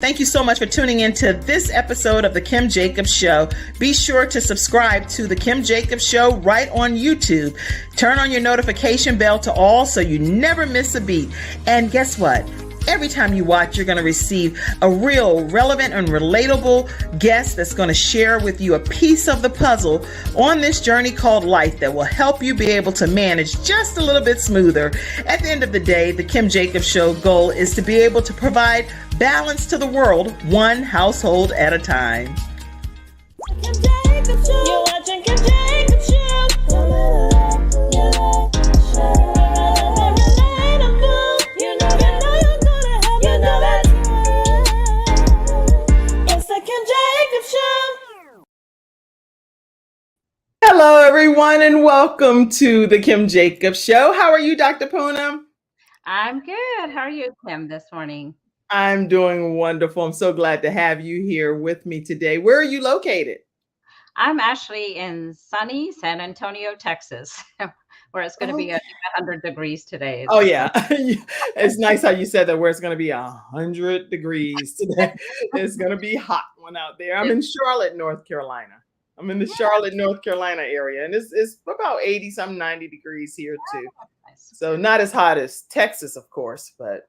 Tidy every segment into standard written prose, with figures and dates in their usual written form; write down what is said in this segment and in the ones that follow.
Thank you so much for tuning in to this episode of The Kim Jacobs Show. Be sure to subscribe to The Kim Jacobs Show right on YouTube. Turn on your notification bell to all so you never miss a beat. And guess what? Every time you watch, you're going to receive a real relevant and relatable guest that's going to share with you a piece of the puzzle on this journey called life that will help you be able to manage just a little bit smoother. At the end of the day, the Kim Jacobs Show goal is to be able to provide balance to the world, one household at a time. Kim Jacobs Show. You're watching Kim Jacobs Show. Hello, everyone, and welcome to the Kim Jacobs Show. How are you, Dr. Poonam? I'm good. How are you, Kim, this morning? I'm doing wonderful. I'm so glad to have you here with me today. Where are you located? I'm actually in sunny San Antonio, Texas, where it's going to be 100 degrees today. Oh, yeah. It's nice how you said that, where it's going to be 100 degrees today. It's going to be a hot one out there. I'm in Charlotte, North Carolina. I'm in the Charlotte, North Carolina area, and it's about 80, some 90 degrees here too. So not as hot as Texas, of course, but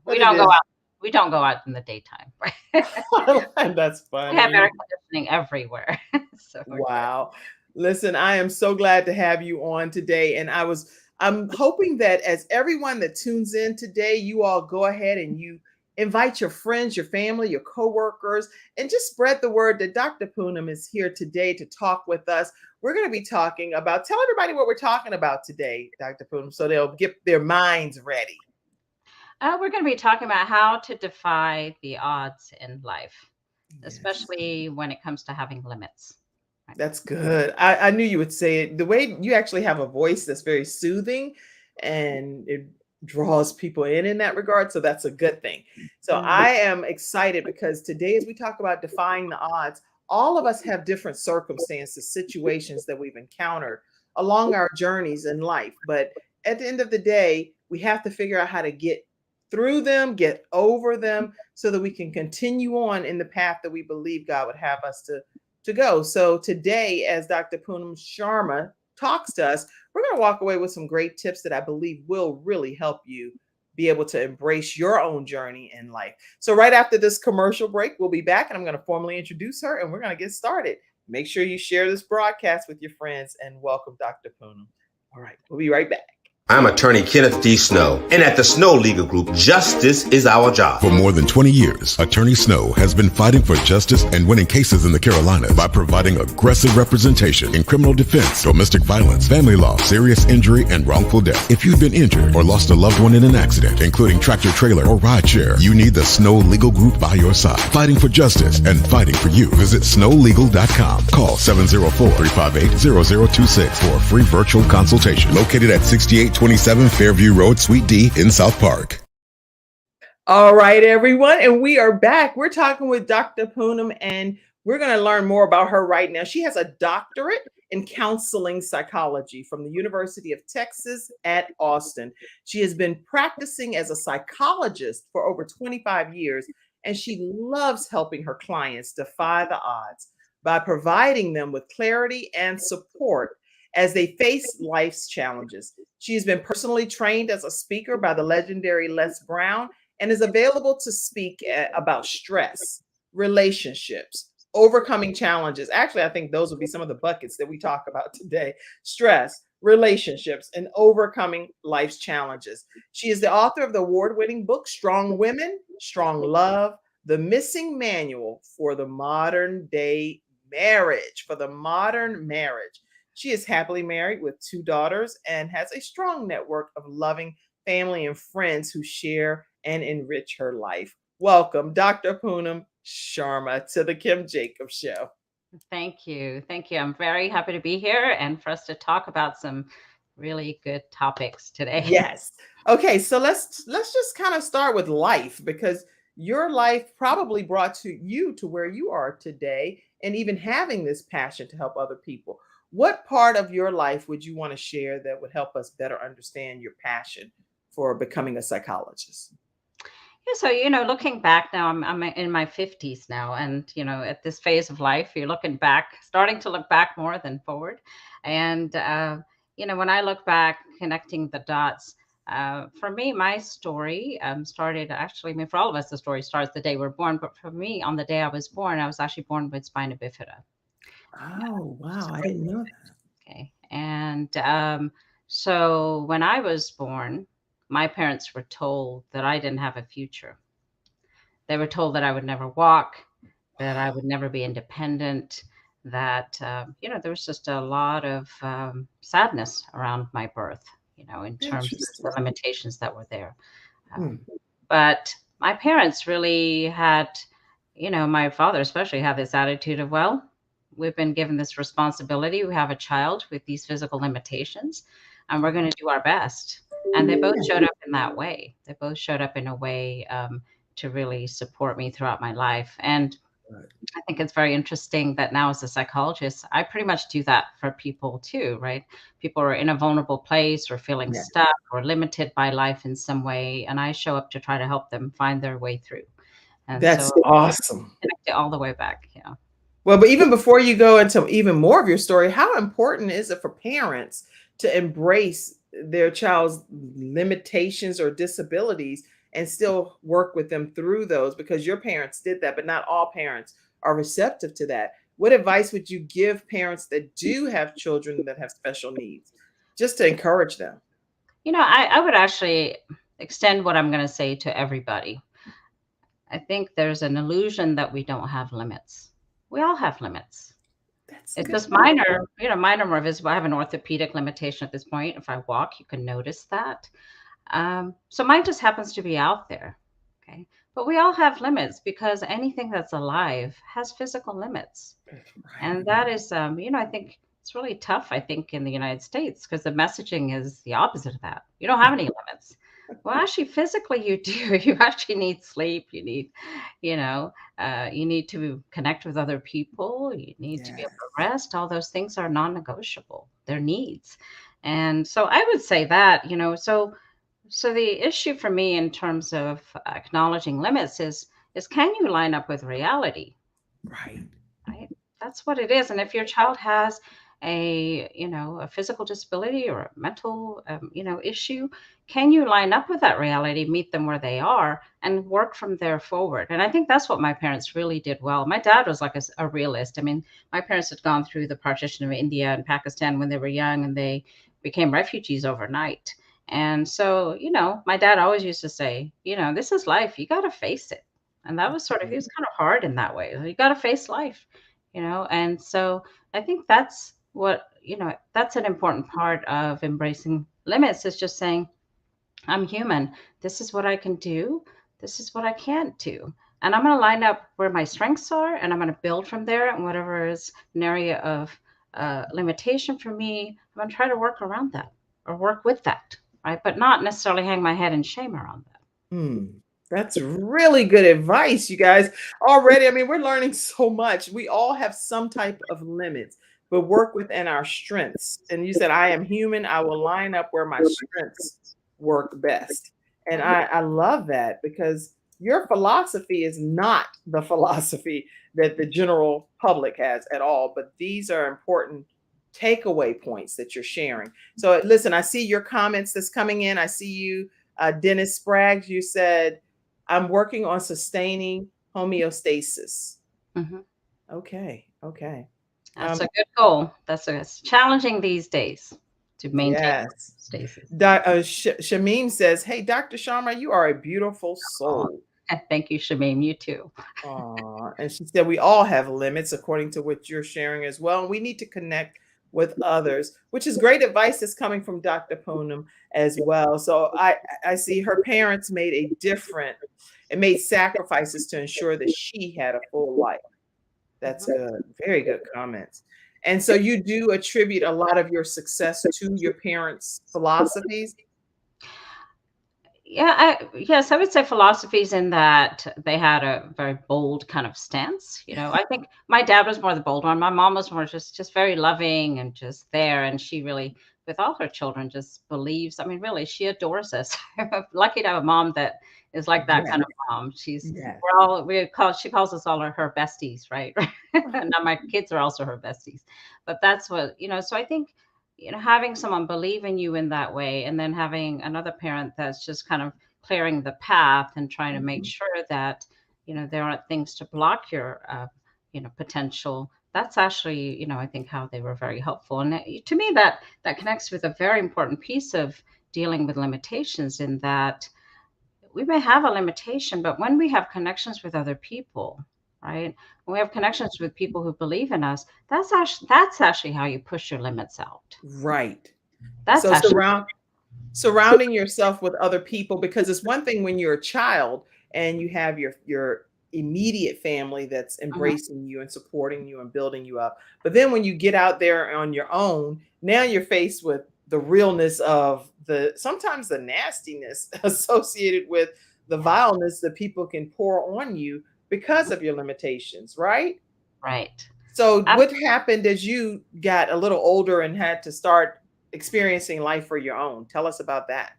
we don't go out. We don't go out in the daytime. That's funny. We have air conditioning everywhere. Wow. Listen, I am so glad to have you on today, and I'm hoping that as everyone that tunes in today, you all go ahead and you invite your friends, your family, your coworkers, and just spread the word that Dr. Poonam is here today to talk with us. We're going to be talking about, tell everybody what we're talking about today, Dr. Poonam, so they'll get their minds ready. We're going to be talking about how to defy the odds in life, especially when it comes to having limits. That's good. I knew you would say it. The way you actually have a voice that's very soothing, and it draws people in that regard. So that's a good thing. So I am excited because today, as we talk about defying the odds, all of us have different circumstances, situations that we've encountered along our journeys in life. But at the end of the day, we have to figure out how to get through them, get over them, so that we can continue on in the path that we believe God would have us to go. So today, as Dr. Poonam Sharma talks to us, we're going to walk away with some great tips that I believe will really help you be able to embrace your own journey in life. So right after this commercial break, we'll be back, and I'm going to formally introduce her, and we're going to get started. Make sure you share this broadcast with your friends, and welcome Dr. Poonam. All right, we'll be right back. I'm attorney Kenneth D. Snow, and at the Snow Legal Group, justice is our job. For more than 20 years, Attorney Snow has been fighting for justice and winning cases in the Carolinas by providing aggressive representation in criminal defense, domestic violence, family law, serious injury, and wrongful death. If you've been injured or lost a loved one in an accident, including tractor trailer or rideshare, you need the Snow Legal Group by your side, fighting for justice and fighting for you. Visit snowlegal.com. Call 704-358-0026 for a free virtual consultation. Located at 6827 Fairview Road, Suite D in South Park. All right, everyone. And we are back. We're talking with Dr. Poonam, and we're going to learn more about her right now. She has a doctorate in counseling psychology from the University of Texas at Austin. She has been practicing as a psychologist for over 25 years, and she loves helping her clients defy the odds by providing them with clarity and support as they face life's challenges. She's been personally trained as a speaker by the legendary Les Brown and is available to speak about stress, relationships, overcoming challenges. Actually, I think those would be some of the buckets that we talk about today: stress, relationships, and overcoming life's challenges. She is the author of the award-winning book, Strong Women, Strong Love, The Missing Manual for the Modern Day Marriage, She is happily married with 2 daughters and has a strong network of loving family and friends who share and enrich her life. Welcome, Dr. Poonam Sharma, to the Kim Jacobs Show. Thank you. Thank you. I'm very happy to be here and for us to talk about some really good topics today. Yes. Okay, so let's just kind of start with life, because your life probably brought you to where you are today, and even having this passion to help other people. What part of your life would you want to share that would help us better understand your passion for becoming a psychologist? Yeah, so looking back now, I'm in my 50s now, and at this phase of life, you're looking back, starting to look back more than forward. And when I look back, connecting the dots, for me, my story started actually. I mean, for all of us, the story starts the day we're born. But for me, on the day I was born, I was actually born with spina bifida. Oh, wow. I didn't know that. Okay, and so when I was born, my parents were told that I didn't have a future. They were told that I would never walk, that I would never be independent, that, there was just a lot of sadness around my birth, in terms of the Interesting. limitations that were there. Hmm. But my parents really had, my father especially had this attitude of, well, we've been given this responsibility. We have a child with these physical limitations, and we're going to do our best. And they both showed up in that way. They both showed up in a way to really support me throughout my life. And Right. I think it's very interesting that now, as a psychologist, I pretty much do that for people too, right? People are in a vulnerable place or feeling Yeah. stuck or limited by life in some way, and I show up to try to help them find their way through. And That's so awesome. connect it all the way back. Yeah. Well, but even before you go into even more of your story, how important is it for parents to embrace their child's limitations or disabilities and still work with them through those? Because your parents did that, but not all parents are receptive to that. What advice would you give parents that do have children that have special needs, just to encourage them? I would actually extend what I'm going to say to everybody. I think there's an illusion that we don't have limits. We all have limits. That's It's good. just minor, minor, more visible. I have an orthopedic limitation at this point. If I walk, you can notice that. So mine just happens to be out there. Okay. But we all have limits because anything that's alive has physical limits. Right. And that is, I think it's really tough, I think, in the United States because the messaging is the opposite of that. You don't have any limits. Well, actually, physically, you do. You actually need sleep. You need, you need to connect with other people. You need to be able Yeah. to rest. All those things are non-negotiable. They're needs. And so I would say that, so the issue for me in terms of acknowledging limits is can you line up with reality? Right. Right? That's what it is. And if your child has a physical disability or a mental, issue, can you line up with that reality, meet them where they are, and work from there forward? And I think that's what my parents really did well. My dad was like a realist. I mean, my parents had gone through the partition of India and Pakistan when they were young, and they became refugees overnight. And so, my dad always used to say, this is life. You got to face it. And that was he was kind of hard in that way. You got to face life, And so I think that's what, that's an important part of embracing limits is just saying, I'm human. This is what I can do. This is what I can't do. And I'm going to line up where my strengths are and I'm going to build from there. And whatever is an area of limitation for me, I'm going to try to work around that or work with that, right? But not necessarily hang my head in shame around that. Hmm. That's really good advice, you guys. Already, I mean, we're learning so much. We all have some type of limits, but work within our strengths. And you said, I am human. I will line up where my strengths work best. And I love that because your philosophy is not the philosophy that the general public has at all. But these are important takeaway points that you're sharing. So listen, I see your comments that's coming in. I see you, Dennis Spraggs. You said, I'm working on sustaining homeostasis. Mm-hmm. Okay. That's a good goal. It's challenging these days to maintain Yes. stasis. Shamim says, hey, Dr. Sharma, you are a beautiful soul. Thank you, Shamim. You too. And she said, we all have limits according to what you're sharing as well. And we need to connect with others, which is great advice that's coming from Dr. Poonam as well. So I see her parents made a difference and made sacrifices to ensure that she had a full life. That's good. Very good comments. And so you do attribute a lot of your success to your parents' philosophies. Yes, I would say philosophies in that they had a very bold kind of stance. I think my dad was more the bold one. My mom was more just very loving and just there. And she really, with all her children, just believes. I mean, really, she adores us. I'm lucky to have a mom that is like that Yes. kind of mom. Yes. She calls us all her besties, right? Now my kids are also her besties, but that's what, so I think, having someone believe in you in that way, and then having another parent that's just kind of clearing the path and trying to make Mhm. sure that, there aren't things to block your, potential. That's actually, I think how they were very helpful. And to me, that connects with a very important piece of dealing with limitations, in that we may have a limitation, but when we have connections with other people, right? When we have connections with people who believe in us, that's actually how you push your limits out. Right. That's So actually surrounding yourself with other people, because it's one thing when you're a child and you have your immediate family that's Mhm. embracing you and supporting you and building you up. But then when you get out there on your own, now you're faced with the realness of the sometimes the nastiness associated with the vileness that people can pour on you because of your limitations, right? right. So Ab- what happened as you got a little older and had to start experiencing life for your own? Tell us about that.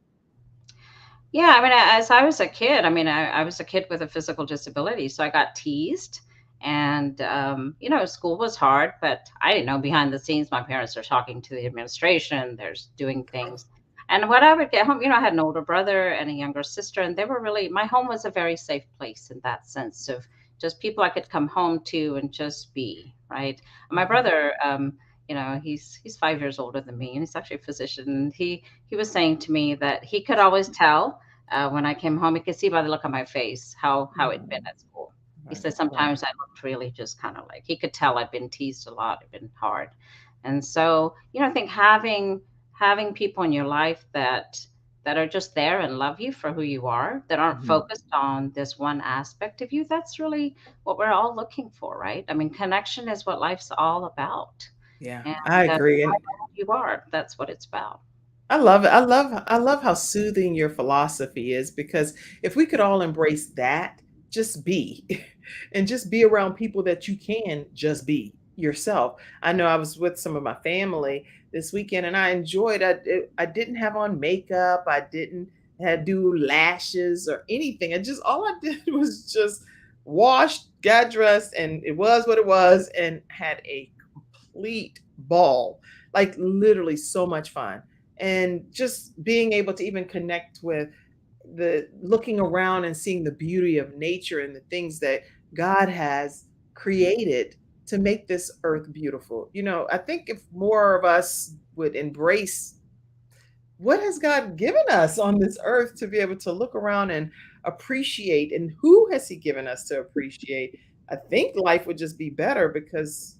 Yeah, I mean, as I was a kid, I mean, I was a kid with a physical disability, so I got teased, and school was hard, but I didn't know behind the scenes my parents are talking to the administration, there's doing things. And when I would get home, I had an older brother and a younger sister, and they were really, my home was a very safe place in that sense of just people I could come home to and just be, right? My Mhm. brother, he's 5 years older than me, and he's actually a physician. And he was saying to me that he could always tell, when I came home, he could see by the look on my face how it'd been Mhm. at school. He Right, said right. sometimes I looked really just kind of like, he could tell I'd been teased a lot, it'd been hard. And so, I think having people in your life that are just there and love you for who you are, that aren't Mhm. focused on this one aspect of you, that's really what we're all looking for, right? I mean, connection is what life's all about. Yeah, And I agree. no And matter who you are, that's what it's about. I love it. I love how soothing your philosophy is, because if we could all embrace that, just be and just be around people that you can just be yourself. I know I was with some of my family this weekend and I enjoyed I didn't have on makeup. I didn't had do lashes or anything. I just all I did was just washed, got dressed, and it was what it was, and had a complete ball. Like literally so much fun, and just being able to even connect with the looking around and seeing the beauty of nature and the things that God has created to make this earth beautiful. I think if more of us would embrace what has God given us on this earth to be able to look around and appreciate, and who has he given us to appreciate, I think life would just be better, because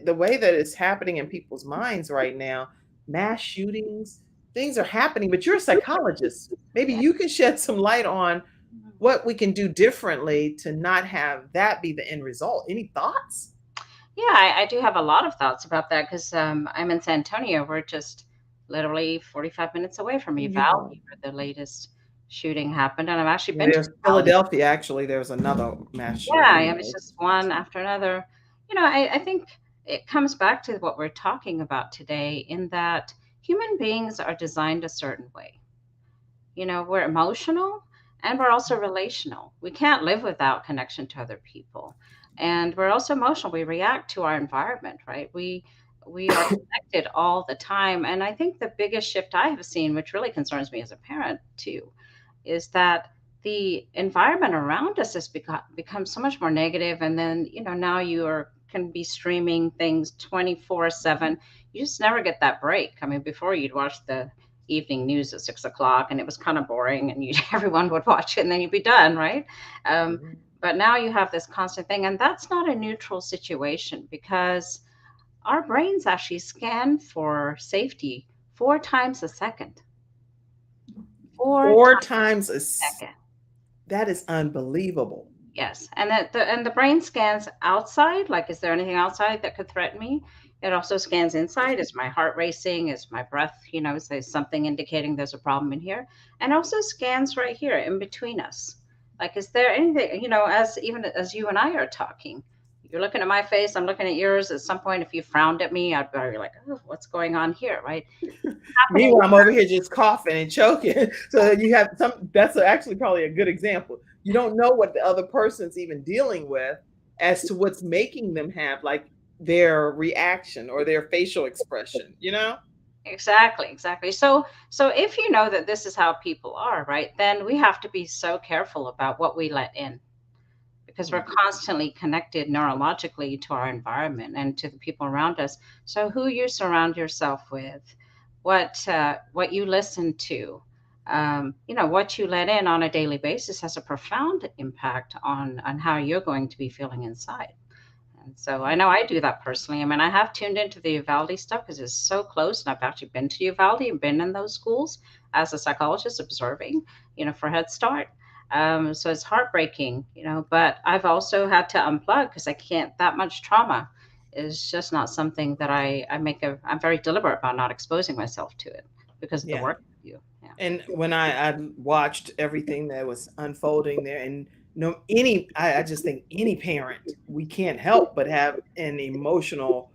the way that it's happening in people's minds right now, mass shootings, things are happening, but you're a psychologist. Maybe Yeah. you can shed some light on what we can do differently to not have that be the end result. Any thoughts? Yeah, I do have a lot of thoughts about that because I'm in San Antonio. We're just literally 45 minutes away from You Uvalde, know, where the latest shooting happened. And I've actually yeah, been to there's Uvalde. Philadelphia. Actually, there's another mass Yeah, shooting. it was just one after another. I think it comes back to what we're talking about today, in that human beings are designed a certain way. We're emotional and we're also relational. We can't live without connection to other people. And we're also emotional. We react to our environment, right? We are connected all the time. And I think the biggest shift I have seen, which really concerns me as a parent too, is that the environment around us has become so much more negative. And then, now can be streaming things 24/7. You just never get that break. I mean, before you'd watch the evening news at 6 o'clock and it was kind of boring, and everyone would watch it and then you'd be done, right? um, Mhm. but now you have this constant thing, and that's not a neutral situation, because our brains actually scan for safety 4 times a second. Four 4 times times a second. that is unbelievable. Yes, and the brain scans outside, like, is there anything outside that could threaten me? It also scans inside. Is my heart racing? Is my breath, is there something indicating there's a problem in here? And also scans right here in between us. Like, is there anything, as even as you and I are talking, You're looking at my face, I'm looking at yours. At some point, if you frowned at me, I'd be like, oh, what's going on here, right? Happening. Meanwhile, I'm over here just coughing and choking. So you have that's actually probably a good example. You don't know what the other person's even dealing with as to what's making them have like their reaction or their facial expression, you know? Exactly. So if you know that this is how people are, right, then we have to be so careful about what we let in, because we're constantly connected neurologically to our environment and to the people around us. So who you surround yourself with, what you listen to, what you let in on a daily basis has a profound impact on how you're going to be feeling inside. And so I know I do that personally. I mean, I have tuned into the Uvalde stuff because it's so close, and I've actually been to Uvalde and been in those schools as a psychologist observing, for Head Start. So it's heartbreaking, but I've also had to unplug because I can't. That much trauma is just not something that I'm very deliberate about not exposing myself to it because of the work I do. Yeah. And when I watched everything that was unfolding there, and I just think any parent, we can't help but have an emotional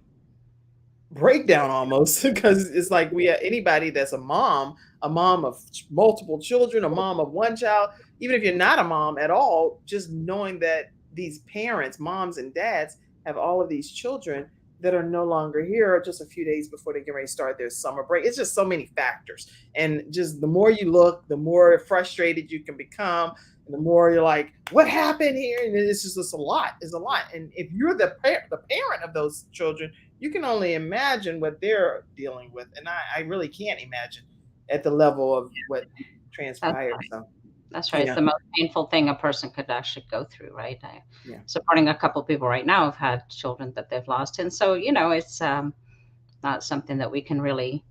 breakdown almost, because it's like anybody that's a mom of multiple children, a mom of one child, even if you're not a mom at all, just knowing that these parents, moms and dads, have all of these children that are no longer here just a few days before they get ready to start their summer break. It's just so many factors. And just the more you look, the more frustrated you can become. And the more you're like, what happened here? And it's a lot. It's a lot. And if you're the parent of those children, you can only imagine what they're dealing with. And I really can't imagine at the level of what transpired. That's right. Yeah. It's the most painful thing a person could actually go through, right? Supporting a couple of people right now who've had children that they've lost. And so, it's not something that we can really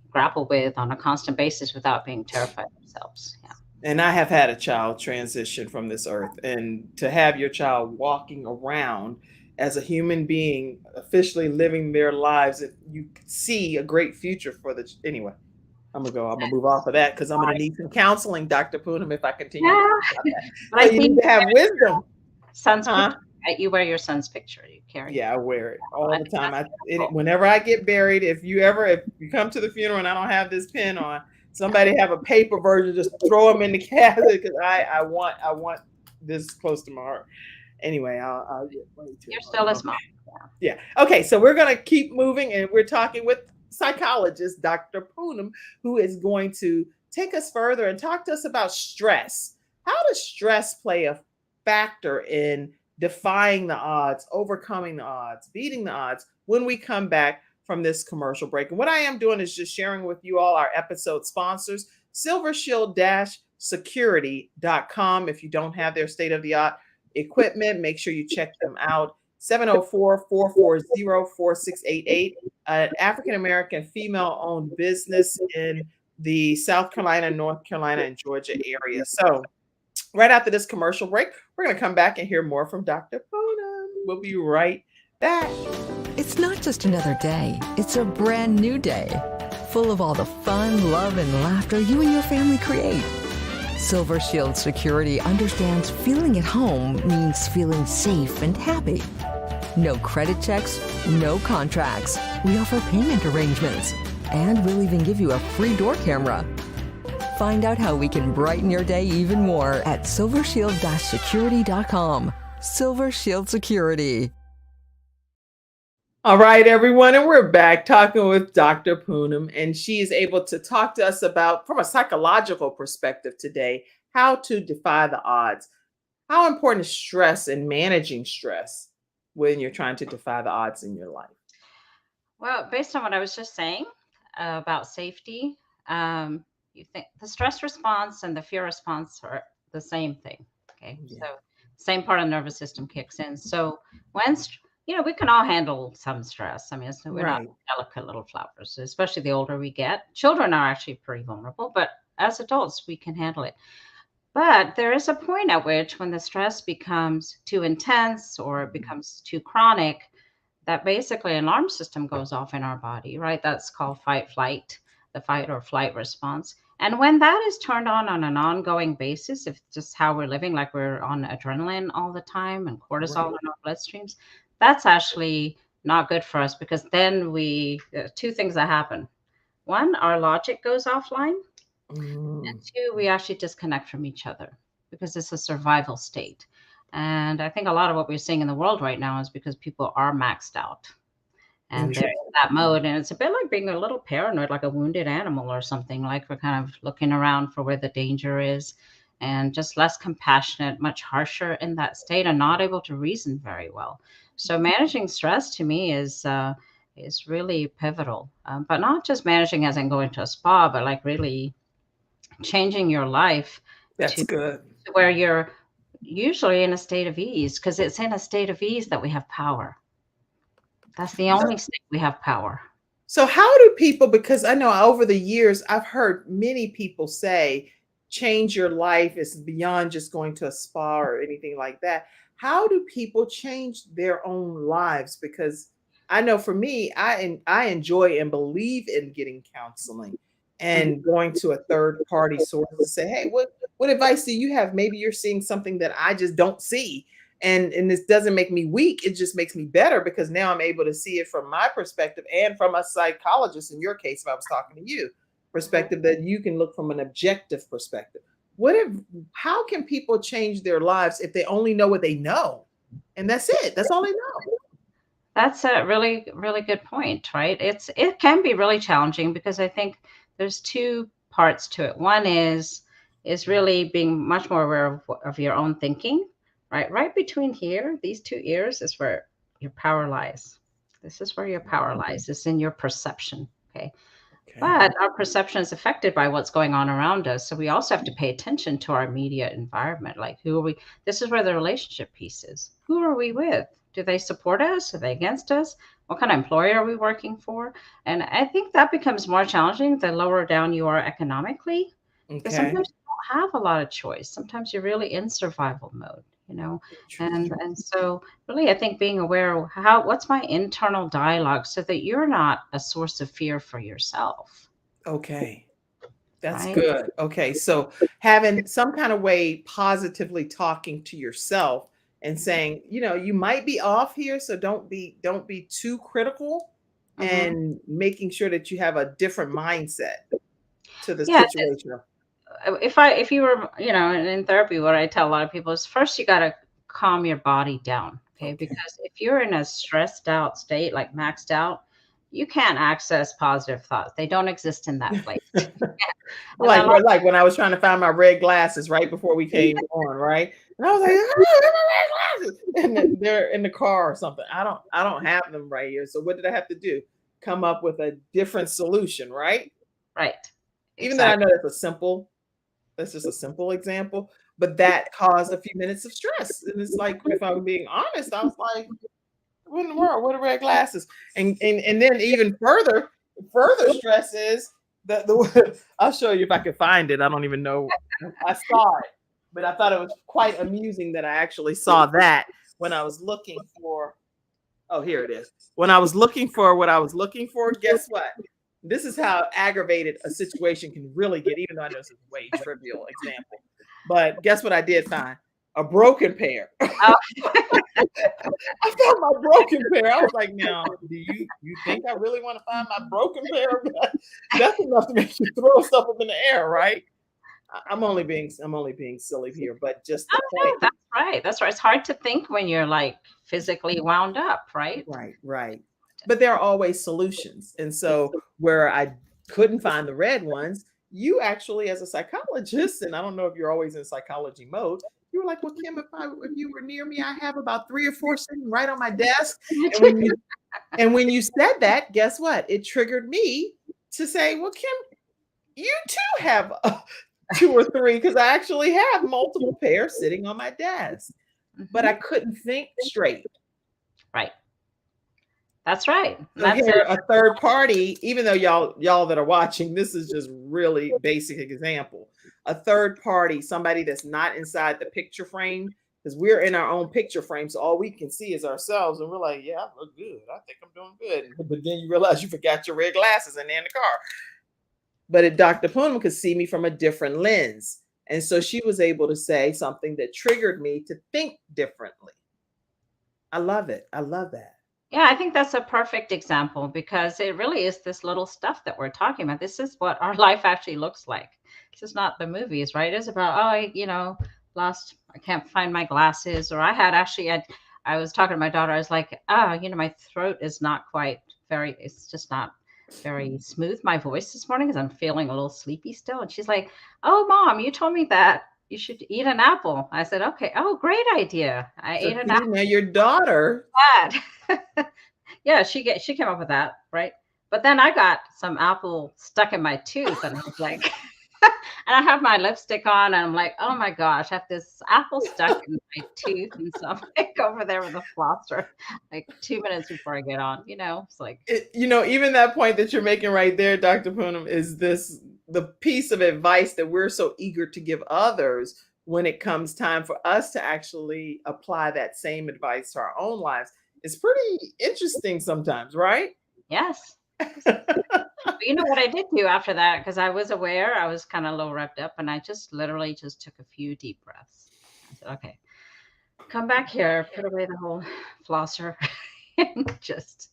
grapple with on a constant basis without being terrified ourselves. Yeah. And I have had a child transition from this earth. And to have your child walking around as a human being, officially living their lives, you see a great future for anyway. I'm gonna move off of that because I'm gonna need some counseling, Dr. Poonam, if I continue. But so you need to have wisdom. Son's picture. You wear your son's picture. You carry. Yeah, I wear it all the time. Whenever I get buried, if you come to the funeral and I don't have this pin on, somebody have a paper version, just throw them in the casket because I want this close to my heart. Anyway, I'll get way too. You're still his mom. Yeah. Okay, so we're gonna keep moving, and we're talking with psychologist Dr. Poonam, who is going to take us further and talk to us about stress. How does stress play a factor in defying the odds, overcoming the odds, beating the odds when we come back from this commercial break? And what I am doing is just sharing with you all our episode sponsors, silvershield-security.com. If you don't have their state-of-the-art equipment, make sure you check them out. 704-440-4688, an African-American female-owned business in the South Carolina, North Carolina, and Georgia area. So right after this commercial break, we're going to come back and hear more from Dr. Poonam. We'll be right back. It's not just another day. It's a brand new day, full of all the fun, love, and laughter you and your family create. Silver Shield Security understands feeling at home means feeling safe and happy. No credit checks, no contracts. We offer payment arrangements, and we'll even give you a free door camera. Find out how we can brighten your day even more at silvershield-security.com. Silver Shield Security. All right, everyone, and we're back talking with Dr. Poonam, and she is able to talk to us about, from a psychological perspective today, how to defy the odds. How important is stress and managing stress when you're trying to defy the odds in your life? Well, based on what I was just saying about safety, you think the stress response and the fear response are the same thing. Okay, so same part of the nervous system kicks in. So when we can all handle some stress. I mean, we're not delicate little flowers, especially the older we get. Children are actually pretty vulnerable, but as adults, we can handle it. But there is a point at which when the stress becomes too intense or it becomes too chronic, that basically an alarm system goes off in our body, right? That's called fight, flight, the fight or flight response. And when that is turned on an ongoing basis, if just how we're living, like we're on adrenaline all the time and cortisol Right. in our bloodstreams, that's actually not good for us because then two things that happen. One, our logic goes offline. And Mm, two, we actually disconnect from each other because it's a survival state. And I think a lot of what we're seeing in the world right now is because people are maxed out and they're interesting. in that mode. And it's a bit like being a little paranoid, like a wounded animal or something, like we're kind of looking around for where the danger is and just less compassionate, much harsher in that state and not able to reason very well. So managing stress to me is really pivotal, but not just managing as in going to a spa, but like really changing your life That's to good. where you're usually in a state of ease because it's in a state of ease that we have power. That's the only state we have power. So how do people, because I know over the years I've heard many people say change your life is beyond just going to a spa or anything like that. How do people change their own lives? Because I know for me, I enjoy and believe in getting counseling Mhm. and going to a third party source to say, hey, what advice do you have? Maybe you're seeing something that I just don't see, and this doesn't make me weak, it just makes me better because now I'm able to see it from my perspective and from a psychologist, in your case if I was talking to you, Mhm. perspective, that you can look from an objective perspective. What if How can people change their lives if they only know what they know, and that's it, that's all they know? That's a really, really good point, right? It can be really challenging because I think there's two parts to it. One is really being much more aware of your own thinking, right? Right between here, these two ears is where your power lies. This is where your power lies. It's in your perception. Okay. Okay. But our perception is affected by what's going on around us. So we also have to pay attention to our immediate environment. Like, who are we? This is where the relationship piece is. Who are we with? Do they support us? Are they against us? What kind of employer are we working for? And I think that becomes more challenging the lower down you are economically, because Okay. sometimes you don't have a lot of choice. Sometimes you're really in survival mode, you know. And Interesting. and so really I think being aware of what's my internal dialogue so that you're not a source of fear for yourself, Okay. That's right? good. Okay, so having some kind of way positively talking to yourself and saying, you might be off here, so don't be too critical, Hmm. and making sure that you have a different mindset to the Yeah. situation. If you were, in therapy, what I tell a lot of people is first you got to calm your body down, okay? Okay. Because if you're in a stressed out state, like maxed out, you can't access positive thoughts. They don't exist in that place. And Like a lot. like when I was trying to find my red glasses right before we came on, right? And I was like, "Ah, where are my red glasses?" And they're in the car or something. I don't have them right here. So what did I have to do? Come up with a different solution, right? Right. Even though I know Exactly. that's just a simple example, but that caused a few minutes of stress. And it's like, if I'm being honest, I was like, what in the world? What are red glasses? And then even further stress is the I'll show you if I can find it. I don't even know. I saw it, but I thought it was quite amusing that I actually saw that when I was looking for. Oh, here it is. When I was looking for what I was looking for, guess what? This is how aggravated a situation can really get, even though I know this is a way trivial example. But guess what I did find? A broken pair. Oh, I found my broken pair. I was like, now, do you think I really want to find my broken pair? That's enough to make you throw stuff up in the air, right? I'm only being silly here, but just the no, point. that's right. That's right. It's hard to think when you're like physically wound up, right? Right, right. But there are always solutions. And so where I couldn't find the red ones, you actually, as a psychologist, and I don't know if you're always in psychology mode, you were like, well, Kim, if you were near me, I have about 3 or 4 sitting right on my desk. And when you said that, guess what? It triggered me to say, well, Kim, you too have 2 or 3, because I actually have multiple pairs sitting on my desk. But I Mhm. couldn't think straight. Right. That's right. So That's here, it. a third party, even though y'all that are watching, this is just really basic example. A third party, somebody that's not inside the picture frame, because we're in our own picture frame, so all we can see is ourselves, and we're like, yeah, I look good. I think I'm doing good. But then you realize you forgot your red glasses and they're in the car. but Dr. Poonam could see me from a different lens. And so she was able to say something that triggered me to think differently. I love it. I love that. Yeah, I think that's a perfect example because it really is this little stuff that we're talking about. This is what our life actually looks like. This is not the movies, right? It's about, oh, I can't find my glasses. Or I was talking to my daughter. I was like, my throat is not quite it's just not very smooth, my voice this morning, because I'm feeling a little sleepy still. And she's like, oh, Mom, you told me that you should eat an apple. I said, okay. Oh, great idea. I ate an apple. Now your daughter. Yeah, she came up with that, right? But then I got some apple stuck in my tooth, and I was like, and I have my lipstick on, and I'm like, oh my gosh, I have this apple stuck in my tooth, and so I'm like over there with a flosser, like 2 minutes before I get on. It's like, even that point that you're making right there, Dr. Poonam, is the piece of advice that we're so eager to give others when it comes time for us to actually apply that same advice to our own lives. It's pretty interesting sometimes, right? yes. But you know what I did do after that, because I was aware, I was kind of a little revved up, and I just literally just took a few deep breaths. I said, okay, come back here, put away the whole flosser, and just,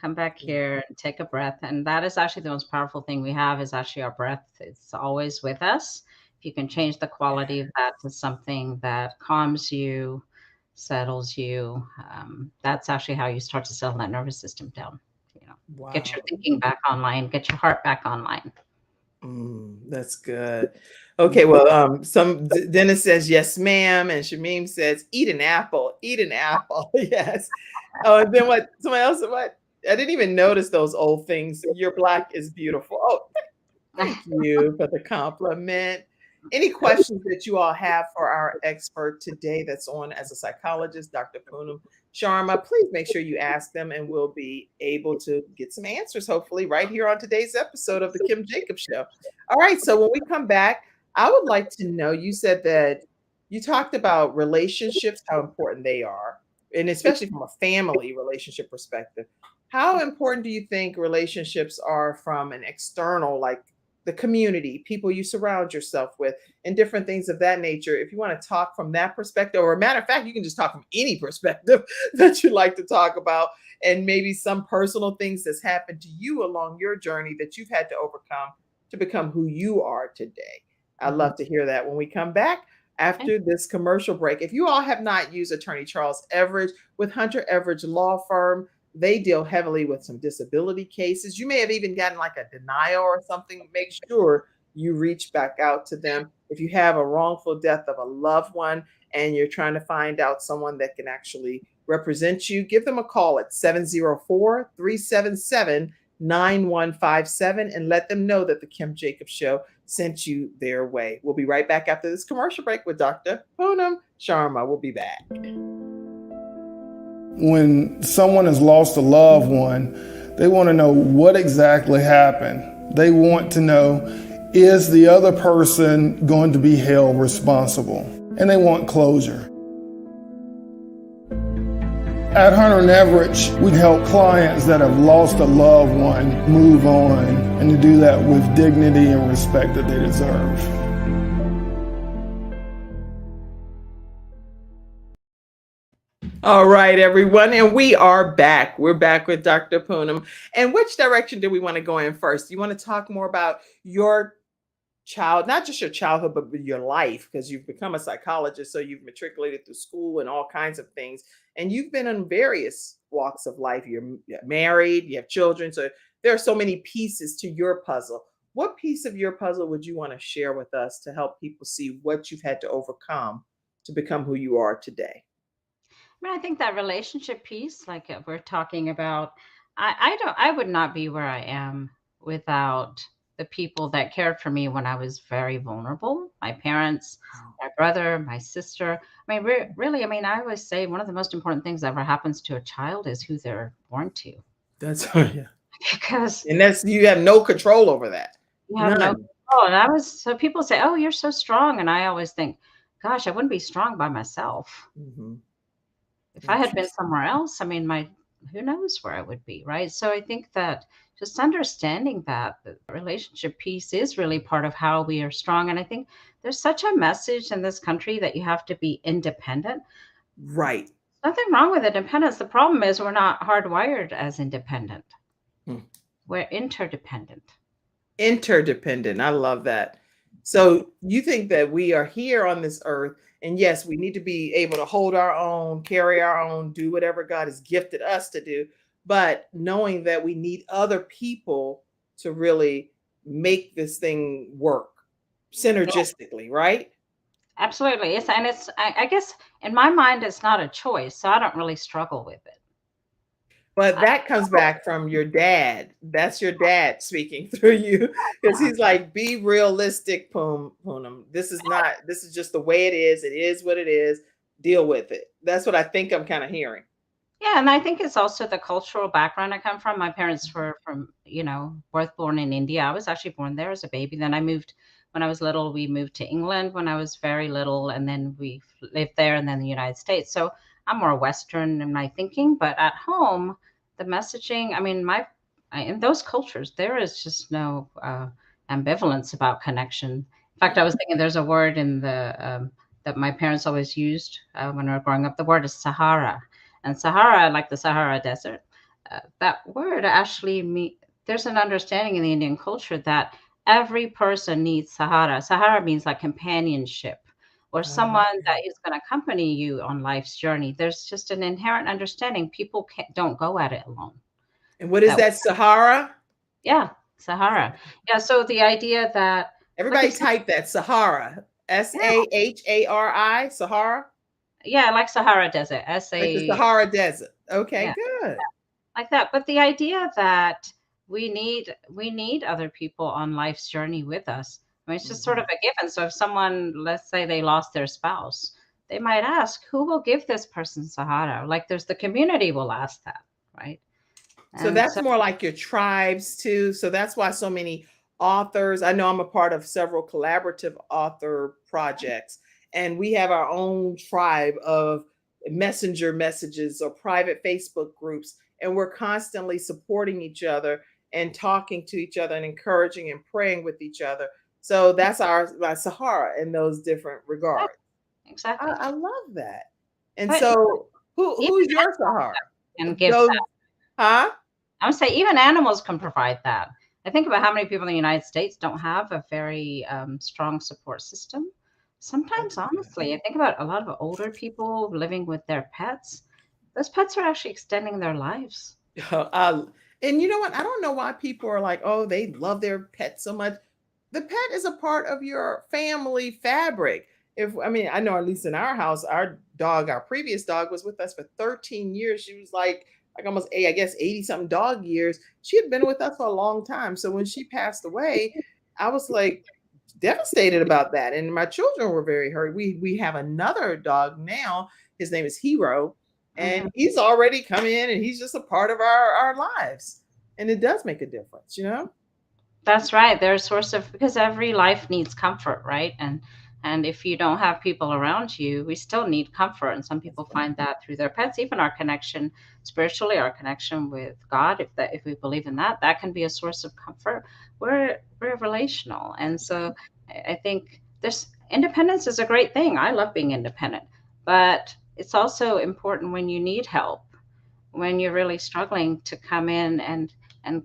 come back here and take a breath. And that is actually the most powerful thing we have, is actually our breath. It's always with us. If you can change the quality of that to something that calms you, settles you, that's actually how you start to settle that nervous system down. Wow. Get your thinking back online, get your heart back online. That's good. Okay, well, Dennis says yes, ma'am, and Shamim says eat an apple, yes. Oh, and then what? Somebody else? What? I didn't even notice those old things. Your black is beautiful. Oh, thank you for the compliment. Any questions that you all have for our expert today that's on as a psychologist, Dr. Poonam Sharma, please make sure you ask them, and we'll be able to get some answers, hopefully, right here on today's episode of the Kim Jacobs Show. All right, so when we come back, I would like to know, you said that you talked about relationships, how important they are, and especially from a family relationship perspective. How important do you think relationships are from an external, like the community, people you surround yourself with, and different things of that nature? If you want to talk from that perspective, or a matter of fact, you can just talk from any perspective that you like to talk about, and maybe some personal things that's happened to you along your journey that you've had to overcome to become who you are today. I'd love to hear that when we come back after this commercial break. If you all have not used Attorney Charles Everidge with Hunter Everidge Law Firm, they deal heavily with some disability cases. You may have even gotten like a denial or something. Make sure you reach back out to them. If you have a wrongful death of a loved one and you're trying to find out someone that can actually represent you, give them a call at 704-377-9157 and let them know that the Kim Jacobs Show sent you their way. We'll be right back after this commercial break with Dr. Poonam Sharma. We'll be back. When someone has lost a loved one, they want to know what exactly happened. They want to know, is the other person going to be held responsible? And they want closure. At Hunter and Everidge, we help clients that have lost a loved one move on, and to do that with dignity and respect that they deserve. All right, everyone, and we are back. We're back with Dr. Poonam. And which direction do we want to go in first? You want to talk more about your child, not just your childhood, but your life, because you've become a psychologist, so you've matriculated through school and all kinds of things, and you've been in various walks of life. You're married, you have children, so there are so many pieces to your puzzle. What piece of your puzzle would you want to share with us to help people see what you've had to overcome to become who you are today? I think that relationship piece, like we're talking about, I would not be where I am without the people that cared for me when I was very vulnerable. My parents, my brother, my sister. Really, I always say one of the most important things that ever happens to a child is who they're born to. That's yeah. Because you have no control over that. You have no control. And so people say, oh, you're so strong. And I always think, gosh, I wouldn't be strong by myself. Mm-hmm. If I had been somewhere else, my who knows where I would be, right? So I think that just understanding that the relationship piece is really part of how we are strong. And I think there's such a message in this country that you have to be independent. Right. Nothing wrong with independence. The problem is we're not hardwired as independent. Hmm. We're interdependent. Interdependent. I love that. So you think that we are here on this earth, and yes, we need to be able to hold our own, carry our own, do whatever God has gifted us to do, but knowing that we need other people to really make this thing work synergistically, right? Absolutely. I guess in my mind, it's not a choice. So I don't really struggle with it. But that comes back from your dad. That's your dad speaking through you, because he's like, be realistic, Poonam. This is just the way it is. It is what it is. Deal with it. That's what I think I'm kind of hearing. Yeah, and I think it's also the cultural background I come from. My parents were from, both born in India. I was actually born there as a baby. Then I moved when I was little. We moved to England when I was very little, and then we lived there, and then the United States. So I'm more Western in my thinking, but at home, the messaging. I mean, in those cultures, there is just no ambivalence about connection. In fact, I was thinking there's a word in the that my parents always used when we were growing up. The word is Sahara. And Sahara, like the Sahara Desert, that word actually there's an understanding in the Indian culture that every person needs Sahara. Sahara means like companionship or someone that is going to accompany you on life's journey. There's just an inherent understanding. People don't go at it alone. And what is that Sahara? Yeah, Sahara. Yeah, so the idea that everybody type that Sahara, Sahari, Sahara. Yeah, like Sahara Desert, like the Sahara Desert. Okay, yeah, good. Like that. But the idea that we need other people on life's journey with us. I mean, it's just sort of a given. So if someone, let's say they lost their spouse, they might ask, who will give this person Sahara? Like there's the community will ask that, right? So that's more like your tribes too. So that's why so many authors, I know I'm a part of several collaborative author projects, and we have our own tribe of messenger messages or private Facebook groups, and we're constantly supporting each other and talking to each other and encouraging and praying with each other. So that's our Sahara in those different regards. Exactly. I love that. And so who's your Sahara? And give that. Huh? I would say even animals can provide that. I think about how many people in the United States don't have a very strong support system. Sometimes, honestly, I think about a lot of older people living with their pets. Those pets are actually extending their lives. And you know what? I don't know why people are like, oh, they love their pet so much. The pet is a part of your family fabric. I know at least in our house, our previous dog was with us for 13 years. She was like almost 80 something dog years. She had been with us for a long time. So when she passed away, I was like devastated about that. And my children were very hurt. We have another dog now. His name is Hero. And he's already come in and he's just a part of our lives. And it does make a difference, That's right. They're a source of, because every life needs comfort, right? And if you don't have people around you, we still need comfort. And some people find that through their pets. Even our connection spiritually, our connection with God, if we believe in that can be a source of comfort. We're relational. And so I think independence is a great thing. I love being independent, but it's also important when you need help, when you're really struggling, to come in and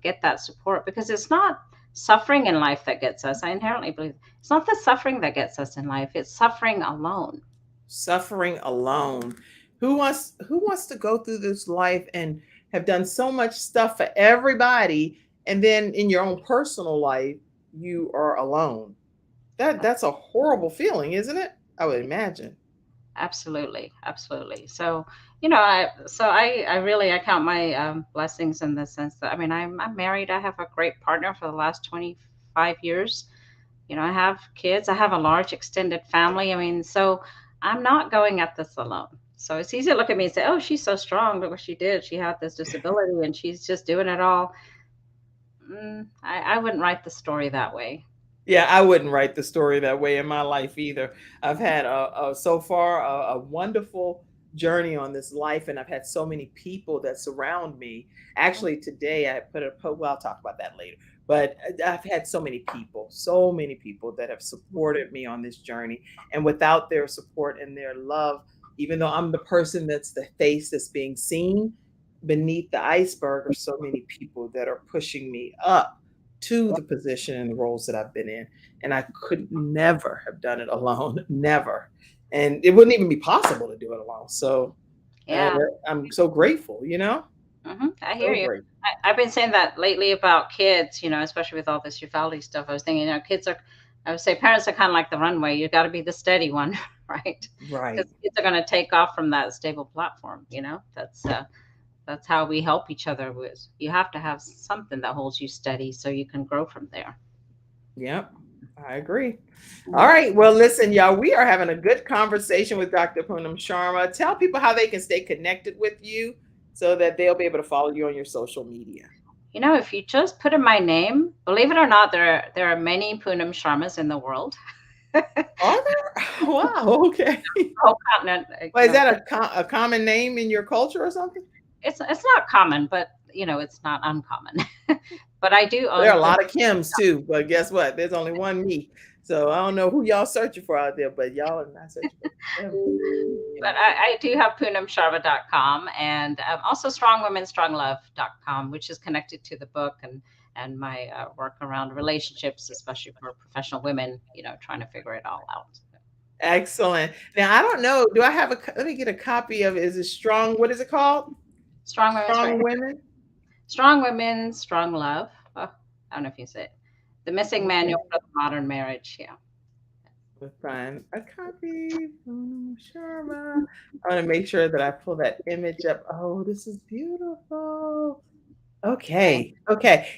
get that support, because it's not suffering in life that gets us. I inherently believe it's not the suffering that gets us in life. It's suffering alone. Suffering alone. Who wants to go through this life and have done so much stuff for everybody, and then in your own personal life, you are alone? That's a horrible feeling, isn't it? I would imagine. Absolutely. So, I really count my blessings in the sense that, I'm married. I have a great partner for the last 25 years. I have kids. I have a large extended family. So I'm not going at this alone. So it's easy to look at me and say, oh, she's so strong. Look what she did. She had this disability and she's just doing it all. I wouldn't write the story that way. Yeah, I wouldn't write the story that way in my life either. I've had so far a wonderful journey on this life, and I've had so many people that surround me. Actually, today I put a post. Well, I'll talk about that later. But I've had so many people that have supported me on this journey, and without their support and their love, even though I'm the person that's the face that's being seen, beneath the iceberg are so many people that are pushing me up to the position and the roles that I've been in. And I could never have done it alone, never. And it wouldn't even be possible to do it alone. So Yeah. I'm so grateful, you know? I hear So you. grateful. I've been saying that lately about kids, especially with all this Uvalde stuff. I was thinking, kids are, I would say parents are kind of like the runway. You got to be the steady one, right? Right. Because kids are going to take off from that stable platform. That's how we help each other. With you have to have something that holds you steady so you can grow from there. Yep. I agree. All right. Well, listen, y'all, we are having a good conversation with Dr. Poonam Sharma. Tell people how they can stay connected with you so that they'll be able to follow you on your social media. If you just put in my name, believe it or not, there are many Poonam Sharmas in the world. Are there? Wow. Okay. Whole continent. Well, is that a common name in your culture or something? It's not common, but it's not uncommon. But I do own. There are a lot of Kims too, but guess what? There's only one me. So I don't know who y'all searching for out there, but y'all are not searching for Kim. But I do have poonamsharma.com and also strongwomenstronglove.com, which is connected to the book and my work around relationships, especially for professional women, trying to figure it all out. Excellent. Now, I don't know. Do I have let me get a copy of, is it Strong? What is it called? Strong Women. Strong Women, Strong Love. Oh, I don't know if you say it. The Missing Manual for the Modern Marriage. Yeah. We'll find a copy from Sharma. I want to make sure that I pull that image up. Oh, this is beautiful. Okay.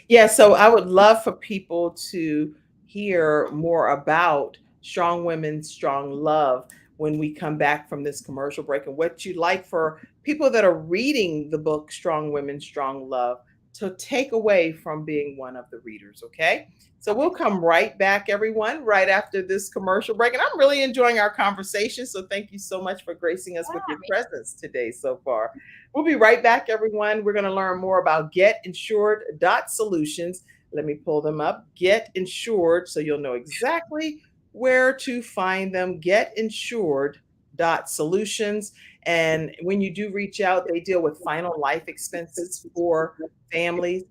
Yeah. So I would love for people to hear more about Strong Women, Strong Love when we come back from this commercial break, and what you'd like for people that are reading the book Strong Women, Strong Love to take away from being one of the readers. Okay. So we'll come right back, everyone, right after this commercial break. And I'm really enjoying our conversation. So thank you so much for gracing us with your presence today so far. We'll be right back, everyone. We're going to learn more about getinsured.solutions. Let me pull them up. Get Insured, so you'll know exactly where to find them. Getinsured.solutions. And when you do reach out, they deal with final life expenses for families.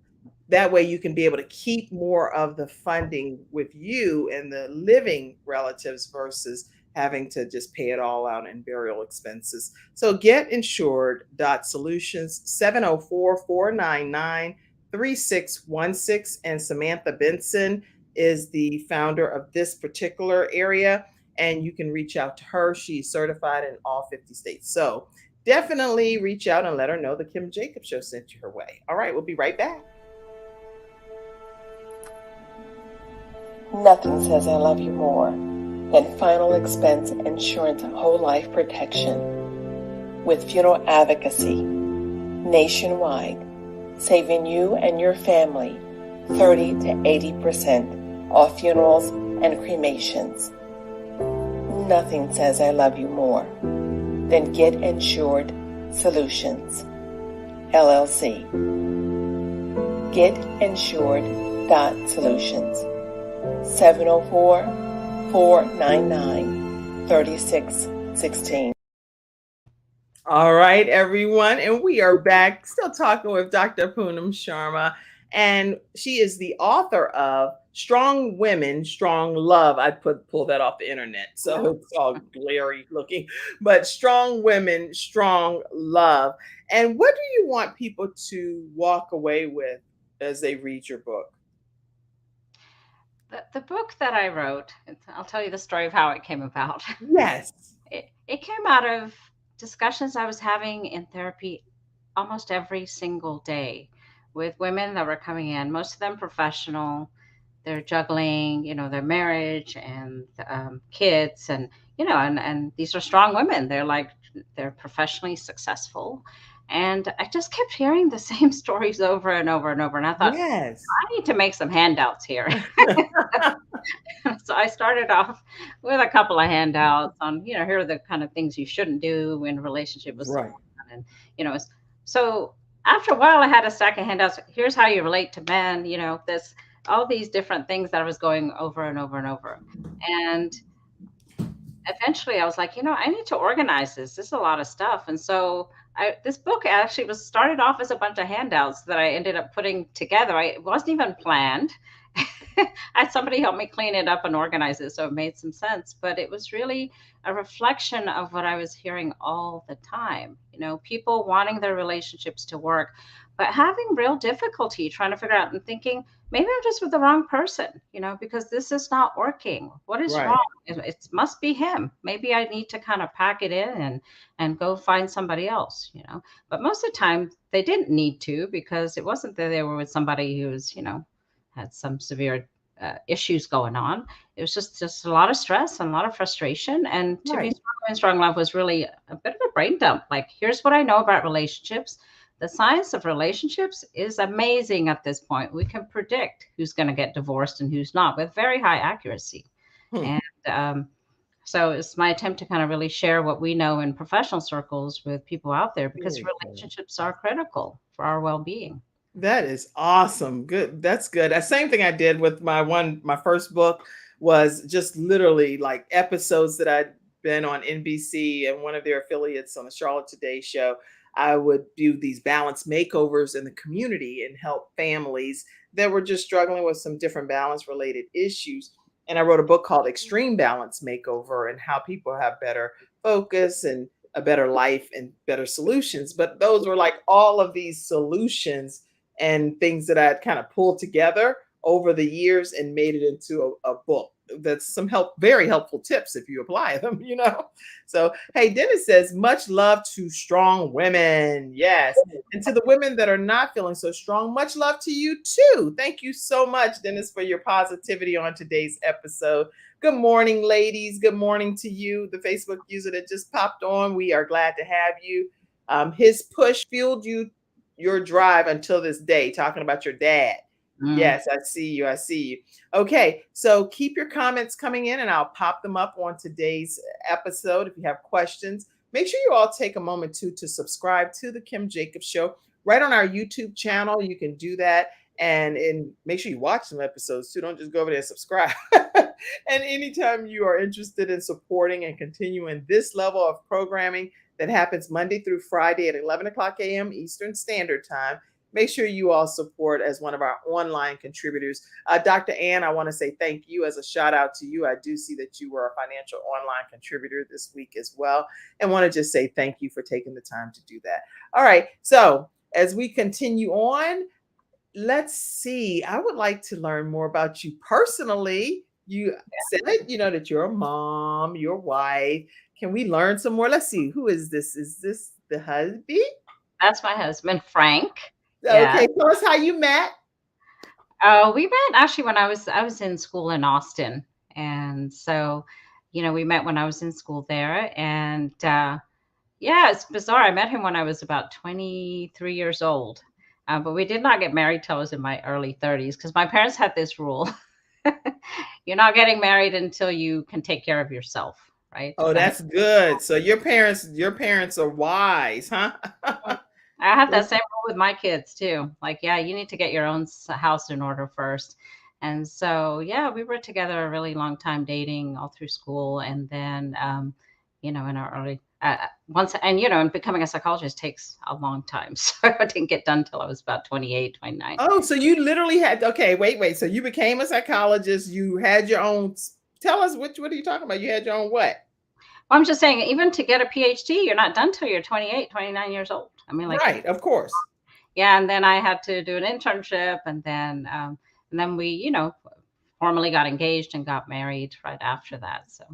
That way you can be able to keep more of the funding with you and the living relatives versus having to just pay it all out in burial expenses. So getinsured.solutions, 704-499-3616. And Samantha Benson is the founder of this particular area. And you can reach out to her. She's certified in all 50 states. So definitely reach out and let her know the Kim Jacobs Show sent you her way. All right, we'll be right back. Nothing says I love you more than final expense insurance whole life protection with funeral advocacy nationwide, saving you and your family 30 to 80% off funerals and cremations. Nothing says I love you more than Get Insured Solutions, LLC. getinsured.solutions, 704-499-3616. All right, everyone. And we are back, still talking with Dr. Poonam Sharma. And she is the author of Strong Women, Strong Love. I pull that off the internet, so it's all glary looking. But Strong Women, Strong Love. And what do you want people to walk away with as they read your book? The book that I wrote, I'll tell you the story of how it came about. Yes. It came out of discussions I was having in therapy almost every single day with women that were coming in, most of them professional. They're juggling, their marriage and kids, and and these are strong women. They're professionally successful, and I just kept hearing the same stories over and over and over. And I thought, yes, I need to make some handouts here. So I started off with a couple of handouts on, here are the kind of things you shouldn't do in a relationship with Right. someone. And, so after a while, I had a stack of handouts. Here's how you relate to men, all these different things that I was going over and over and over. And eventually I was like, I need to organize this. This is a lot of stuff. And so this book actually was started off as a bunch of handouts that I ended up putting together. It wasn't even planned. I had somebody help me clean it up and organize it, so it made some sense. But it was really a reflection of what I was hearing all the time. People wanting their relationships to work, but having real difficulty trying to figure out and thinking, maybe I'm just with the wrong person, because this is not working. What is Right. wrong? It must be him. Maybe I need to kind of pack it in and go find somebody else, But most of the time they didn't need to, because it wasn't that they were with somebody who was, had some severe issues going on. It was just a lot of stress and a lot of frustration. And to me, Right. Strong Love was really a bit of a brain dump. Like, here's what I know about relationships. The science of relationships is amazing at this point. We can predict who's going to get divorced and who's not with very high accuracy. Hmm. And so it's my attempt to kind of really share what we know in professional circles with people out there, because Very cool. relationships are critical for our well-being. That is awesome. Good. That's good. The same thing I did with my first book was just literally like episodes that I'd been on NBC and one of their affiliates on the Charlotte Today show. I would do these balance makeovers in the community and help families that were just struggling with some different balance related issues. And I wrote a book called Extreme Balance Makeover, and how people have better focus and a better life and better solutions. But those were like all of these solutions and things that I had kind of pulled together over the years and made it into a book. That's some very helpful tips if you apply them, So, hey, Dennis says, much love to strong women. Yes. And to the women that are not feeling so strong, much love to you too. Thank you so much, Dennis, for your positivity on today's episode. Good morning, ladies. Good morning to you, the Facebook user that just popped on. We are glad to have you. His push fueled your drive until this day, talking about your dad. Yes, I see you. I see you. Okay, so keep your comments coming in and I'll pop them up on today's episode. If you have questions, make sure you all take a moment to subscribe to the Kim Jacobs Show right on our YouTube channel. You can do that, and make sure you watch some episodes too. Don't just go over there and subscribe. And anytime you are interested in supporting and continuing this level of programming that happens Monday through Friday at 11 o'clock a.m. Eastern Standard Time, make sure you all support as one of our online contributors. Dr. Ann, I want to say thank you as a shout out to you. I do see that you were a financial online contributor this week as well, and want to just say thank you for taking the time to do that. All right, so as we continue on, let's see. I would like to learn more about you personally. You said, that you're a mom, your wife. Can we learn some more? Let's see. Who is this? Is this the husband? That's my husband, Frank. Okay, Yeah. tell us how you met. We met actually when I was in school in Austin, and so we met when I was in school there, and yeah, it's bizarre. I met him when I was about 23 years old, but we did not get married till I was in my early 30s, because my parents had this rule: you're not getting married until you can take care of yourself, right? Oh, that's good. So your parents are wise, huh? I have that same rule with my kids too. Like, yeah, you need to get your own house in order first. And so, yeah, we were together a really long time, dating all through school. And then, in our early, and becoming a psychologist takes a long time. So I didn't get done till I was about 28, 29. Oh, so you literally wait. So you became a psychologist. You had your own, tell us, what are you talking about? You had your own what? Well, I'm just saying, even to get a PhD, you're not done till you're 28, 29 years old. I mean, right, of course. Yeah, and then I had to do an internship, and then we, formally got engaged and got married right after that. So,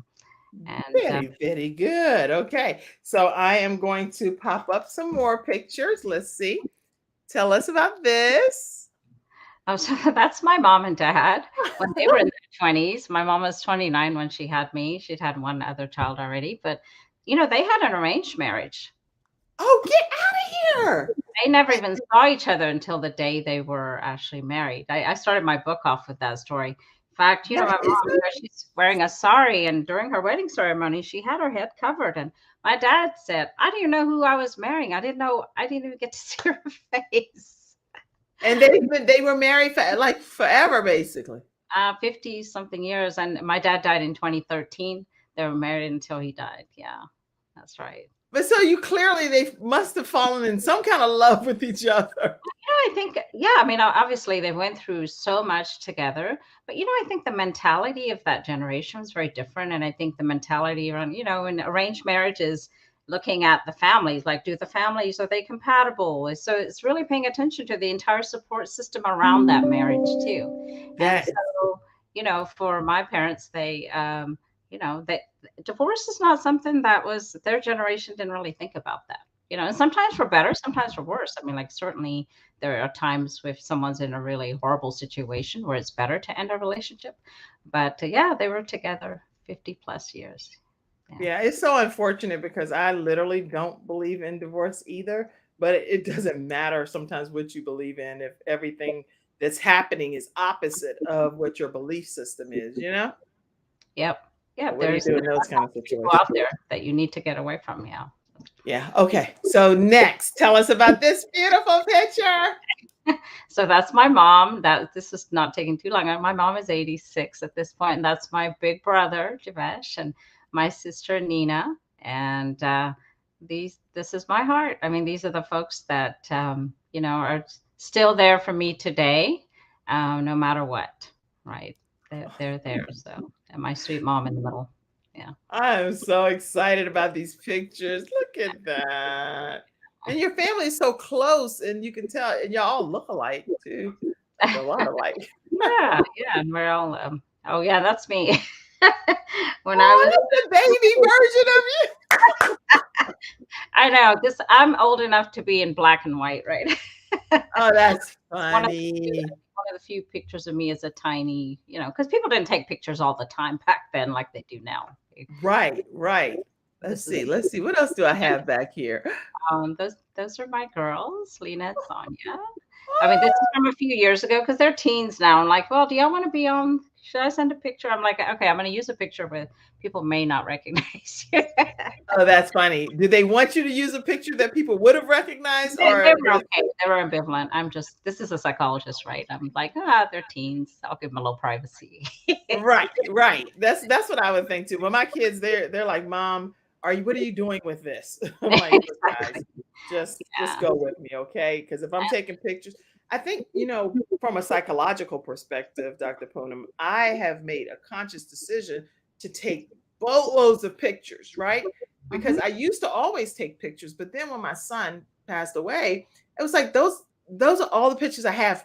and very, very good. Okay, so I am going to pop up some more pictures. Let's see. Tell us about this. Oh, so that's my mom and dad when they were in their 20s. My mom was 29 when she had me. She'd had one other child already, but they had an arranged marriage. Oh, get out of here. They never even saw each other until the day they were actually married. I started my book off with that story. fact, my That mom, is so she's wearing a sari, and during her wedding ceremony, she had her head covered. And my dad said, "I didn't know who I was marrying. I didn't know. I didn't even get to see her face." and they were married for like forever, basically. 50 something years, and my dad died in 2013. They were married until he died. Yeah, that's right. But so you clearly they must have fallen in some kind of love with each other. I think, yeah, I mean, obviously they went through so much together, but I think the mentality of that generation was very different. And I think the mentality around, in arranged marriages, looking at the families, like, are they compatible? So it's really paying attention to the entire support system around that marriage too. And That so, for my parents, that divorce is not something that was their generation didn't really think about that. And sometimes for better, sometimes for worse. I mean, like, certainly there are times if someone's in a really horrible situation where it's better to end a relationship. But yeah, they were together 50 plus years. Yeah, it's so unfortunate because I literally don't believe in divorce either, but it doesn't matter sometimes what you believe in if everything that's happening is opposite of what your belief system is, you know? Yep. Yep. What do you There's do in those kind of people situations? out there that you need to get away from. Yeah. Yeah. Okay. So next, tell us about this beautiful picture. So that's my mom. This is not taking too long. My mom is 86 at this point, and that's my big brother, Javesh, and my sister, Nina. And this is my heart. I mean, these are the folks that, are still there for me today, no matter what, right? They're there. So, and my sweet mom in the middle. Yeah. I am so excited about these pictures. Look at that. And your family is so close, and you can tell, and y'all all look alike too. Like a lot alike. Yeah, and we're all oh yeah, that's me. When I Oh, was that's the baby version of you. I know I'm old enough to be in black and white, right? Oh, that's One of funny. the few pictures of me as a tiny, because people didn't take pictures all the time back then like they do now. Right, right. Let's see. Let's see. What else do I have back here? Those are my girls, Lena and Sonia. I mean, this is from a few years ago because they're teens now. I'm like, well, do y'all want to be on? Should I send a picture? I'm like, okay, I'm going to use a picture where people may not recognize you. Oh, that's funny. Did they want you to use a picture that people would have recognized? They Or were okay. They were ambivalent. This is a psychologist, right? I'm like, they're teens. I'll give them a little privacy. right, right. That's what I would think too. But my kids, they're like, Mom, what are you doing with this? I'm like, "Look, guys, just go with me, okay? Because if I'm taking pictures, I think, from a psychological perspective, Dr. Poonam, I have made a conscious decision to take boatloads of pictures, right? Because I used to always take pictures, but then when my son passed away, it was like those are all the pictures I have,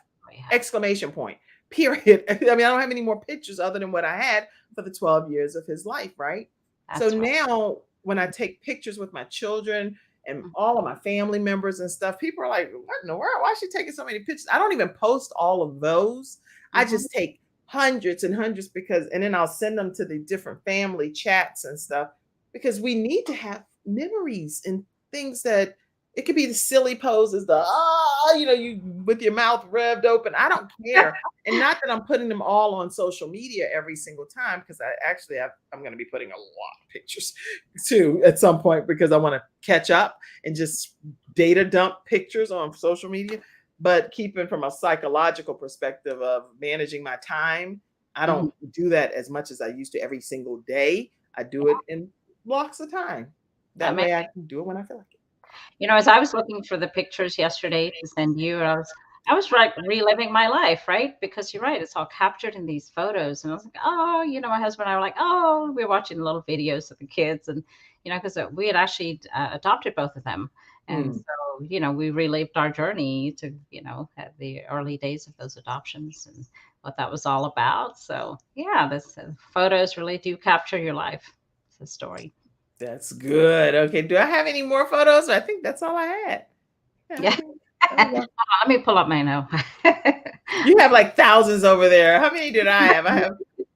exclamation point, period. I mean, I don't have any more pictures other than what I had for the 12 years of his life, right? So now when I take pictures with my children and all of my family members and stuff, people are like, what in the world? Why is she taking so many pictures? I don't even post all of those. I just take hundreds and hundreds and then I'll send them to the different family chats and stuff because we need to have memories and things that it could be the silly poses, you with your mouth revved open. I don't care. And not that I'm putting them all on social media every single time, because I'm going to be putting a lot of pictures too at some point because I want to catch up and just data dump pictures on social media. But keeping from a psychological perspective of managing my time, I don't do that as much as I used to every single day. I do it in blocks of time. That way I can do it when I feel like it. As I was looking for the pictures yesterday to send you, I was like reliving my life, right? Because you're right, it's all captured in these photos. And I was like, my husband and I were like, we were watching little videos of the kids. And, because we had actually adopted both of them. And so, we relived our journey to, at the early days of those adoptions and what that was all about. So, yeah, this photos really do capture your life. It's a story. That's good. Okay. Do I have any more photos? I think that's all I had. Yeah. Let me pull up my now. You have like thousands over there. How many did I have?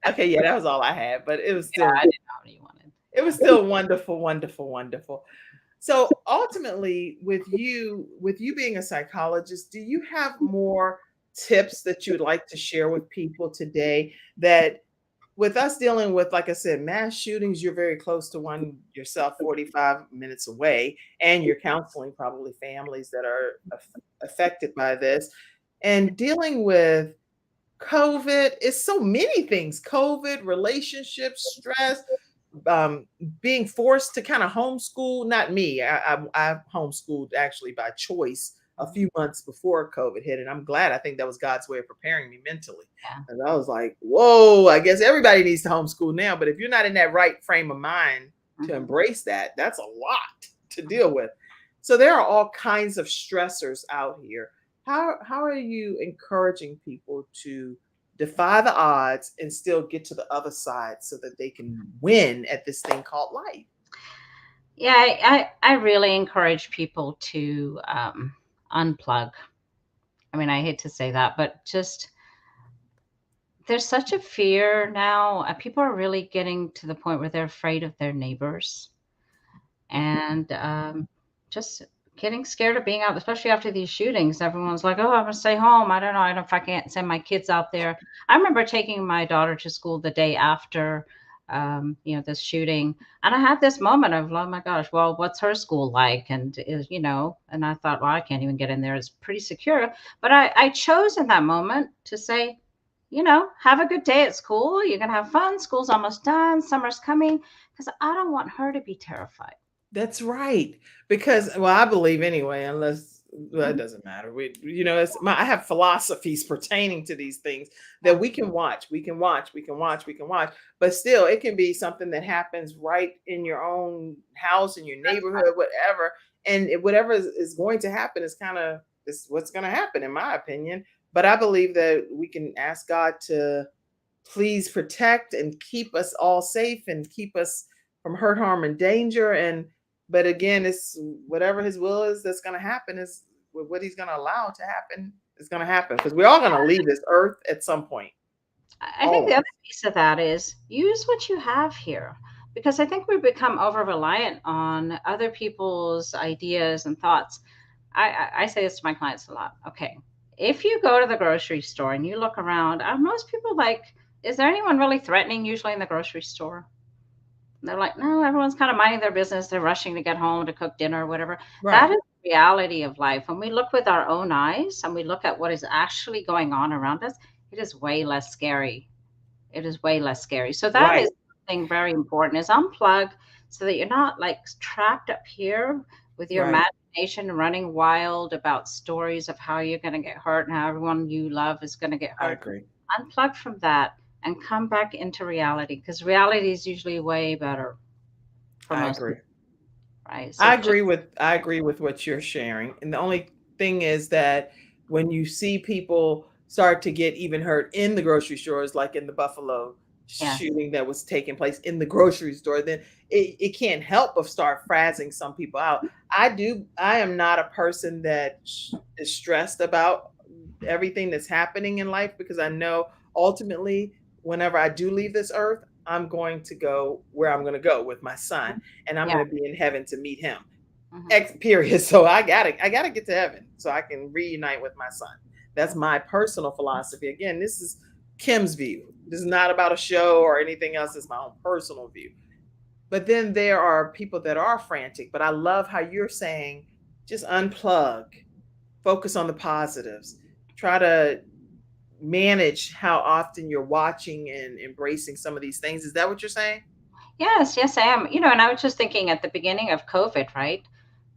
Okay. Yeah, that was all I had, but it was still, I didn't know what you wanted. It was still wonderful, wonderful, wonderful. So ultimately with you being a psychologist, do you have more tips that you would like to share with people today that with us dealing with, like I said, mass shootings, you're very close to one yourself, 45 minutes away, and you're counseling probably families that are affected by this. And dealing with COVID is so many things: COVID, relationships, stress, um, being forced to kind of homeschool. Not me. I homeschooled actually by choice a few months before COVID hit, and I'm glad. I think that was God's way of preparing me mentally. Yeah. And I was like, "Whoa! I guess everybody needs to homeschool now." But if you're not in that right frame of mind to embrace that, that's a lot to deal with. So there are all kinds of stressors out here. How are you encouraging people to defy the odds and still get to the other side so that they can win at this thing called life? Yeah, I really encourage people to unplug. I mean, I hate to say that, but just there's such a fear now. People are really getting to the point where they're afraid of their neighbors and just getting scared of being out, especially after these shootings. Everyone's like, "Oh, I'm gonna stay home. I don't know. I don't know if I can't send my kids out there." I remember taking my daughter to school the day after, this shooting, and I had this moment of, "Oh my gosh, well, what's her school like?" And and I thought, "Well, I can't even get in there. It's pretty secure." But I chose in that moment to say, have a good day at school. You're gonna have fun. School's almost done. Summer's coming, because I don't want her to be terrified. That's right. Because, well, I believe anyway, unless, well, it doesn't matter. I have philosophies pertaining to these things that we can watch, but still it can be something that happens right in your own house, in your neighborhood, whatever. And whatever is going to happen is what's going to happen, in my opinion. But I believe that we can ask God to please protect and keep us all safe and keep us from hurt, harm, and danger. But again, it's whatever his will is that's going to happen is what he's going to allow to happen is going to happen, because we're all going to leave this earth at some point. I think the other piece of that is use what you have here, because I think we become over reliant on other people's ideas and thoughts. I say this to my clients a lot. Okay, if you go to the grocery store and you look around, are most people like, is there anyone really threatening usually in the grocery store? And they're like, no, everyone's kind of minding their business. They're rushing to get home to cook dinner or whatever. That Right. is the reality of life. When we look with our own eyes and we look at what is actually going on around us, it is way less scary. It is way less scary. So that Right. is something very important, is unplug so that you're not like trapped up here with your Right. imagination running wild about stories of how you're going to get hurt and how everyone you love is going to get I hurt. agree. Unplug from that and come back into reality, because reality is usually way better for I most agree. people, right? I So just agree with what you're sharing. And the only thing is that when you see people start to get even hurt in the grocery stores, like in the Buffalo yeah, shooting that was taking place in the grocery store, then it can't help but start frazzing some people out. I am not a person that is stressed about everything that's happening in life, because I know ultimately, whenever I do leave this earth, I'm going to go where I'm going to go with my son, and I'm yeah, going to be in heaven to meet him. mhm, X period. So I gotta get to heaven so I can reunite with my son. That's my personal philosophy. Again, this is Kim's view. This is not about a show or anything else. It's my own personal view. But then there are people that are frantic. But I love how you're saying just unplug, focus on the positives, try to manage how often you're watching and embracing some of these things. Is that what you're saying? yes, yes, I am. And I was just thinking at the beginning of COVID, right?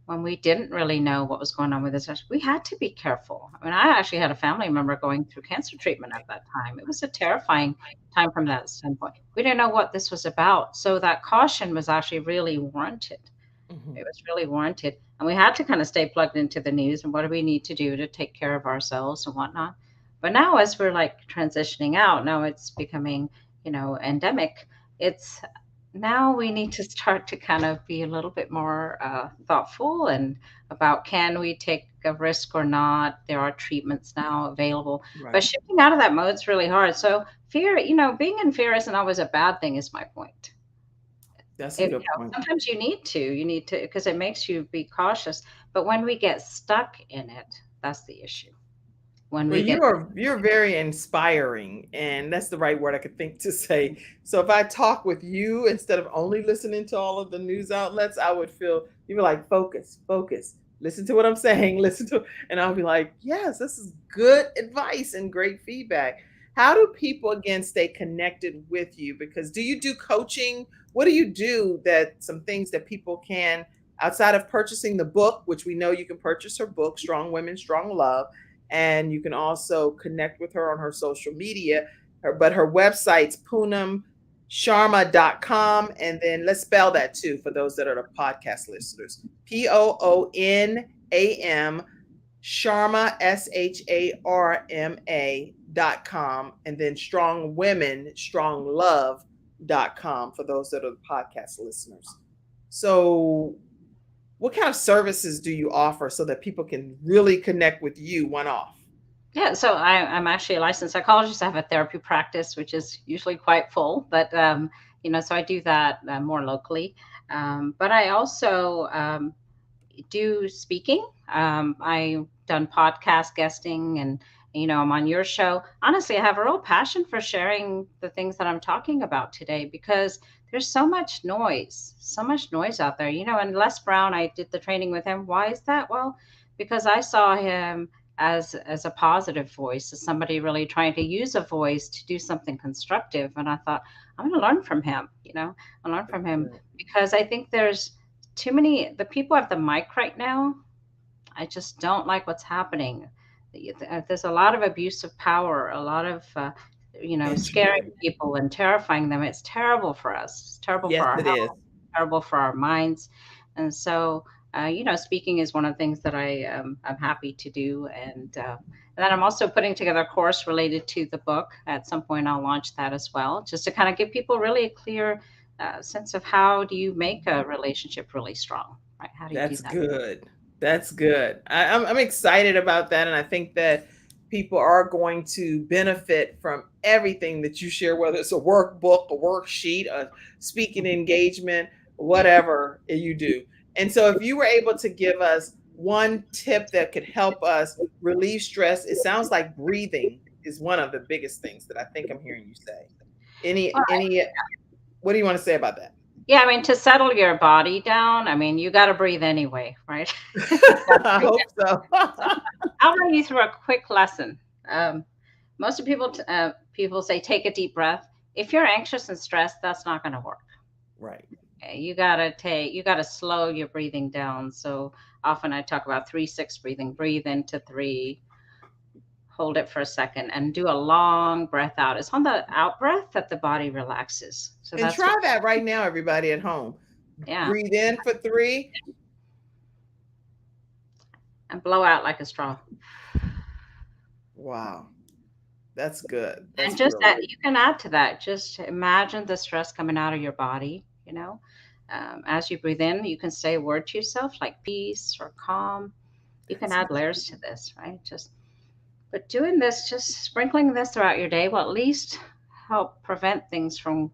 When we didn't really know what was going on with this, we had to be careful. I mean, I actually had a family member going through cancer treatment at that time. It was a terrifying time from that standpoint. We didn't know what this was about. So that caution was actually really warranted. It Mhm. was really warranted. And we had to kind of stay plugged into the news and what do we need to do to take care of ourselves and whatnot. But now, as we're like transitioning out, now it's becoming, endemic. It's now we need to start to kind of be a little bit more thoughtful and about, can we take a risk or not? There are treatments now available, but Right. shifting out of that mode is really hard. So fear, being in fear isn't always a bad thing, is my point. That's a good point. Sometimes you need to, because it makes you be cautious. But when we get stuck in it, that's the issue. when Well, we get you're very inspiring, and that's the right word I could think to say. So if I talk with you instead of only listening to all of the news outlets, I would feel you were like, focus, focus, listen to what I'm saying, listen to, and I'll be like, yes, this is good advice and great feedback. How do people again stay connected with you? Because do you do coaching? What do you do that some things that people can outside of purchasing the book, which we know you can purchase her book, Strong Women, Strong Love, and you can also connect with her on her social media. But her website's poonamsharma.com. And then let's spell that too for those that are the podcast listeners. POONAM Sharma, SHARMA.com. And then Strong Women, StrongLove.com for those that are the podcast listeners. So what kind of services do you offer so that people can really connect with you one off? Yeah, so I'm actually a licensed psychologist. I have a therapy practice, which is usually quite full, but so I do that more locally. But I also do speaking. I've done podcast guesting, and I'm on your show. Honestly, I have a real passion for sharing the things that I'm talking about today because there's so much noise out there. And Les Brown, I did the training with him. Why is that? Well, because I saw him as a positive voice, as somebody really trying to use a voice to do something constructive. And I thought, I'm going to learn from him. I learn from him because I think there's too many. The people have the mic right now. I just don't like what's happening. There's a lot of abuse of power, a lot of scaring people and terrifying them. It's terrible for us. It's terrible Yes, for our it health, is. terrible for our minds. And so, speaking is one of the things that I'm happy to do. And then I'm also putting together a course related to the book. At some point, I'll launch that as well, just to kind of give people really a clear sense of how do you make a relationship really strong, right? How do you do That's that? good. That's good. I'm excited about that. And I think that people are going to benefit from everything that you share, whether it's a workbook, a worksheet, a speaking engagement, whatever you do. And so if you were able to give us one tip that could help us relieve stress, it sounds like breathing is one of the biggest things that I think I'm hearing you say. What do you want to say about that? Yeah, I mean, to settle your body down, I mean, you got to breathe anyway, right? I hope so. I'll run you through a quick lesson. Most of people say, take a deep breath. If you're anxious and stressed, that's not going to work. Right. You gotta slow your breathing down. So often I talk about 3-6 breathing. Breathe into 3, hold it for a second, and do a long breath out. It's on the out breath that the body relaxes. So And try that right now, everybody at home. Yeah. Breathe in for 3. And blow out like a straw. Wow. That's good. That's And just really that you can add to that. Just imagine the stress coming out of your body, as you breathe in, you can say a word to yourself like peace or calm. You can add layers to this, right? But doing this, just sprinkling this throughout your day will at least help prevent things from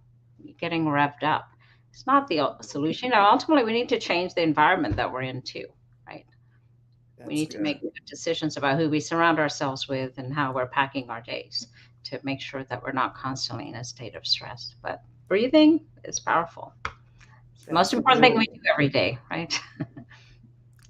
getting revved up. It's not the solution. Ultimately, we need to change the environment that we're in too, right? We need to make good decisions about who we surround ourselves with and how we're packing our days to make sure that we're not constantly in a state of stress. But breathing is powerful. It's the most important thing we do every day, right?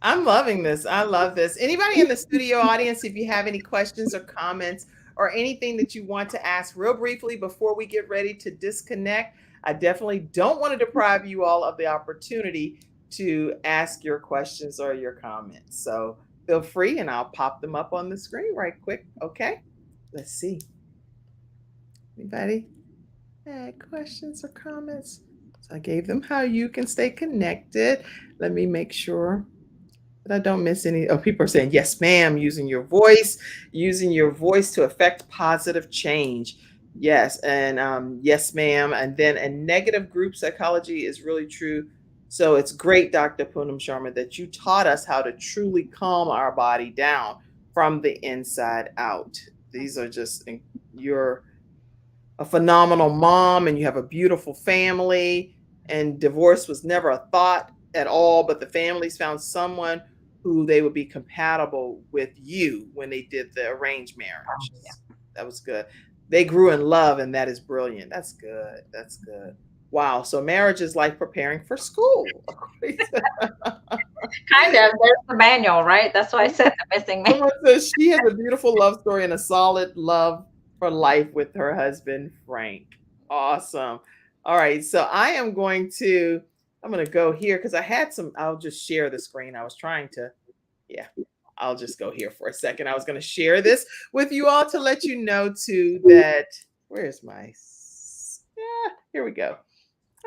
I'm loving this. I love this. Anybody in the studio audience, if you have any questions or comments or anything that you want to ask real briefly before we get ready to disconnect, I definitely don't want to deprive you all of the opportunity to ask your questions or your comments. So feel free and I'll pop them up on the screen right quick. Okay, let's see. Anybody had questions or comments? So I gave them how you can stay connected. Let me make sure that I don't miss any. Oh, people are saying, yes, ma'am, using your voice to affect positive change. Yes, and yes, ma'am. And then a negative group psychology is really true. So it's great, Dr. Poonam Sharma, that you taught us how to truly calm our body down from the inside out. These are just, you're a phenomenal mom and you have a beautiful family, and divorce was never a thought at all, but the families found someone who they would be compatible with you when they did the arranged marriage. Yeah. That was good. They grew in love, and that is brilliant. That's good. That's good. Wow. So marriage is like preparing for school. Kind of. There's the manual, right? That's why I said the missing manual. Someone says she has a beautiful love story and a solid love for life with her husband, Frank. Awesome. All right. So I'm going to go here because I had some, I'll just share the screen. I was trying to, yeah, I'll just go here for a second. I was going to share this with you all to let you know too that, where's my, here we go.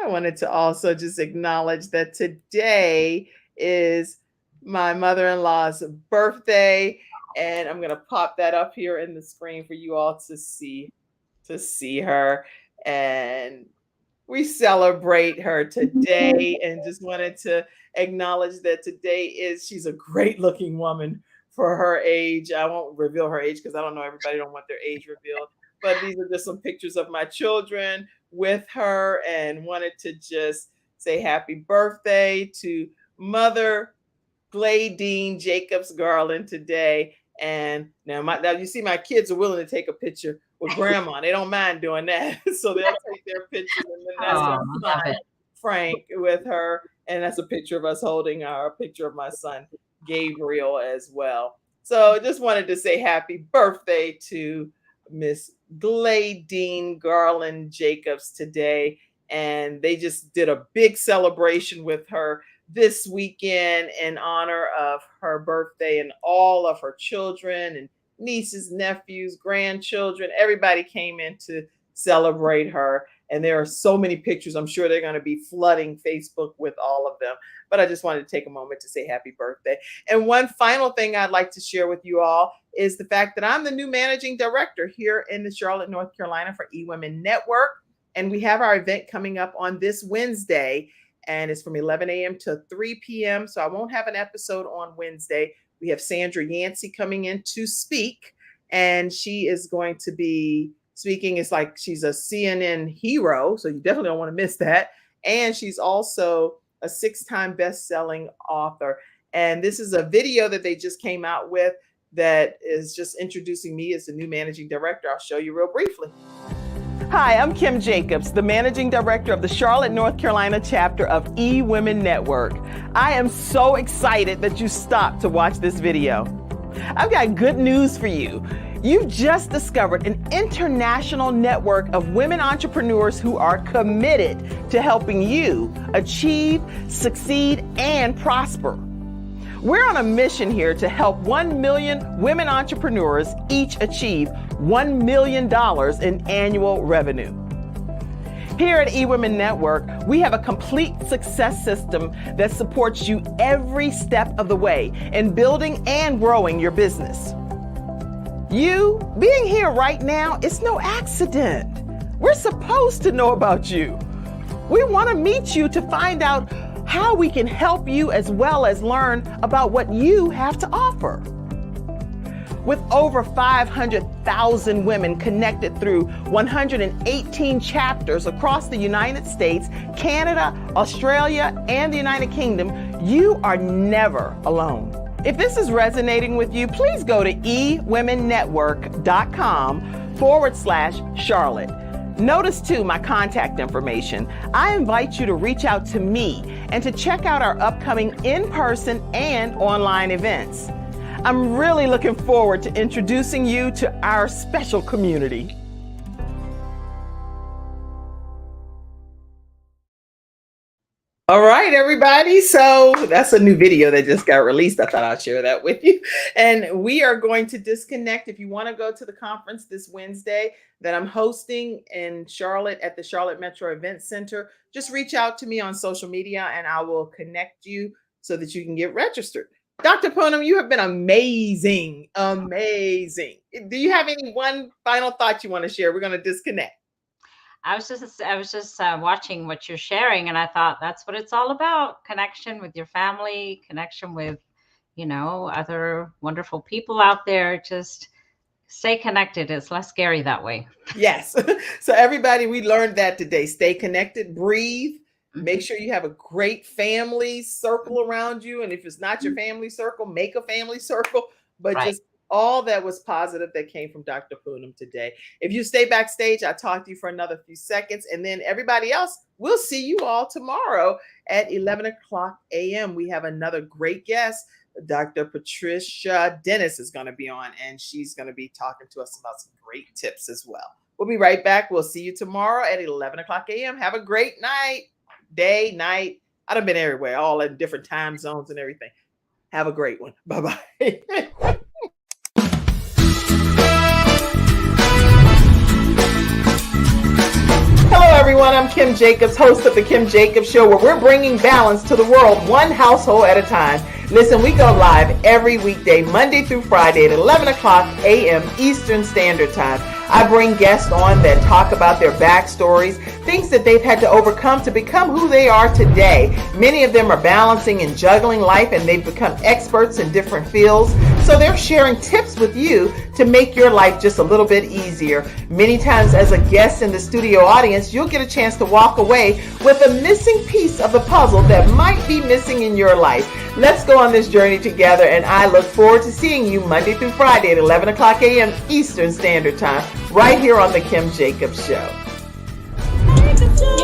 I wanted to also just acknowledge that today is my mother-in-law's birthday, and I'm going to pop that up here in the screen for you all to see her. And we celebrate her today, and just wanted to acknowledge that she's a great looking woman for her age. I won't reveal her age because I don't know, everybody don't want their age revealed, but these are just some pictures of my children with her, and wanted to just say happy birthday to Mother Gladine Jacobs Garland today. And now you see my kids are willing to take a picture with grandma. They don't mind doing that. So they'll take their pictures, and then that's my son, Frank, with her. And that's a picture of us holding a picture of my son, Gabriel, as well. So just wanted to say happy birthday to Miss Gladine Garland Jacobs today. And they just did a big celebration with her this weekend in honor of her birthday, and all of her children and nieces, nephews, grandchildren. Everybody came in to celebrate her. And there are so many pictures. I'm sure they're going to be flooding Facebook with all of them. But I just wanted to take a moment to say happy birthday. And one final thing I'd like to share with you all is the fact that I'm the new managing director here in the Charlotte, North Carolina for eWomen Network. And we have our event coming up on this Wednesday, and it's from 11 a.m. to 3 p.m. So I won't have an episode on Wednesday. We have Sandra Yancey coming in to speak, and she is going to be speaking. It's like she's a CNN hero, so you definitely don't want to miss that. And she's also a 6-time best-selling author. And this is a video that they just came out with that is just introducing me as the new managing director. I'll show you real briefly. Hi, I'm Kim Jacobs, the managing director of the Charlotte, North Carolina chapter of eWomen Network. I am so excited that you stopped to watch this video. I've got good news for you. You've just discovered an international network of women entrepreneurs who are committed to helping you achieve, succeed, and prosper. We're on a mission here to help 1 million women entrepreneurs each achieve $1 million in annual revenue. Here at eWomen Network, we have a complete success system that supports you every step of the way in building and growing your business. You being here right now is no accident. We're supposed to know about you. We want to meet you to find out how we can help you, as well as learn about what you have to offer. With over 500,000 women connected through 118 chapters across the United States, Canada, Australia, and the United Kingdom, you are never alone. If this is resonating with you, please go to eWomenNetwork.com/Charlotte. Notice too my contact information. I invite you to reach out to me and to check out our upcoming in-person and online events. I'm really looking forward to introducing you to our special community. All right, everybody. So that's a new video that just got released. I thought I'd share that with you. And we are going to disconnect. If you want to go to the conference this Wednesday that I'm hosting in Charlotte at the Charlotte Metro Event Center, just reach out to me on social media and I will connect you so that you can get registered. Dr. Poonam, you have been amazing, amazing. Do you have any one final thought you want to share? We're going to disconnect. I was just watching what you're sharing, and I thought that's what it's all about: connection with your family, connection with, other wonderful people out there. Just stay connected. It's less scary that way. Yes. So everybody, we learned that today. Stay connected, breathe, Make sure you have a great family circle around you. And if it's not your family circle, make a family circle. But Right. just all that was positive that came from Dr. Poonam today. If you stay backstage, I'll talk to you for another few seconds. And then everybody else, we'll see you all tomorrow at 11 o'clock a.m. We have another great guest. Dr. Patricia Dennis is going to be on, and she's going to be talking to us about some great tips as well. We'll be right back. We'll see you tomorrow at 11 o'clock a.m. Have a great night, day, night. I've been everywhere, all in different time zones and everything. Have a great one. Bye-bye. Hello, everyone. I'm Kim Jacobs, host of The Kim Jacobs Show, where we're bringing balance to the world one household at a time. Listen, we go live every weekday, Monday through Friday at 11 o'clock a.m. Eastern Standard Time. I bring guests on that talk about their backstories, things that they've had to overcome to become who they are today. Many of them are balancing and juggling life, and they've become experts in different fields. So they're sharing tips with you to make your life just a little bit easier. Many times as a guest in the studio audience, you'll get a chance to walk away with a missing piece of the puzzle that might be missing in your life. Let's go on this journey together, and I look forward to seeing you Monday through Friday at 11 o'clock a.m. Eastern Standard Time, right here on The Kim Jacobs Show. Jacobs Show.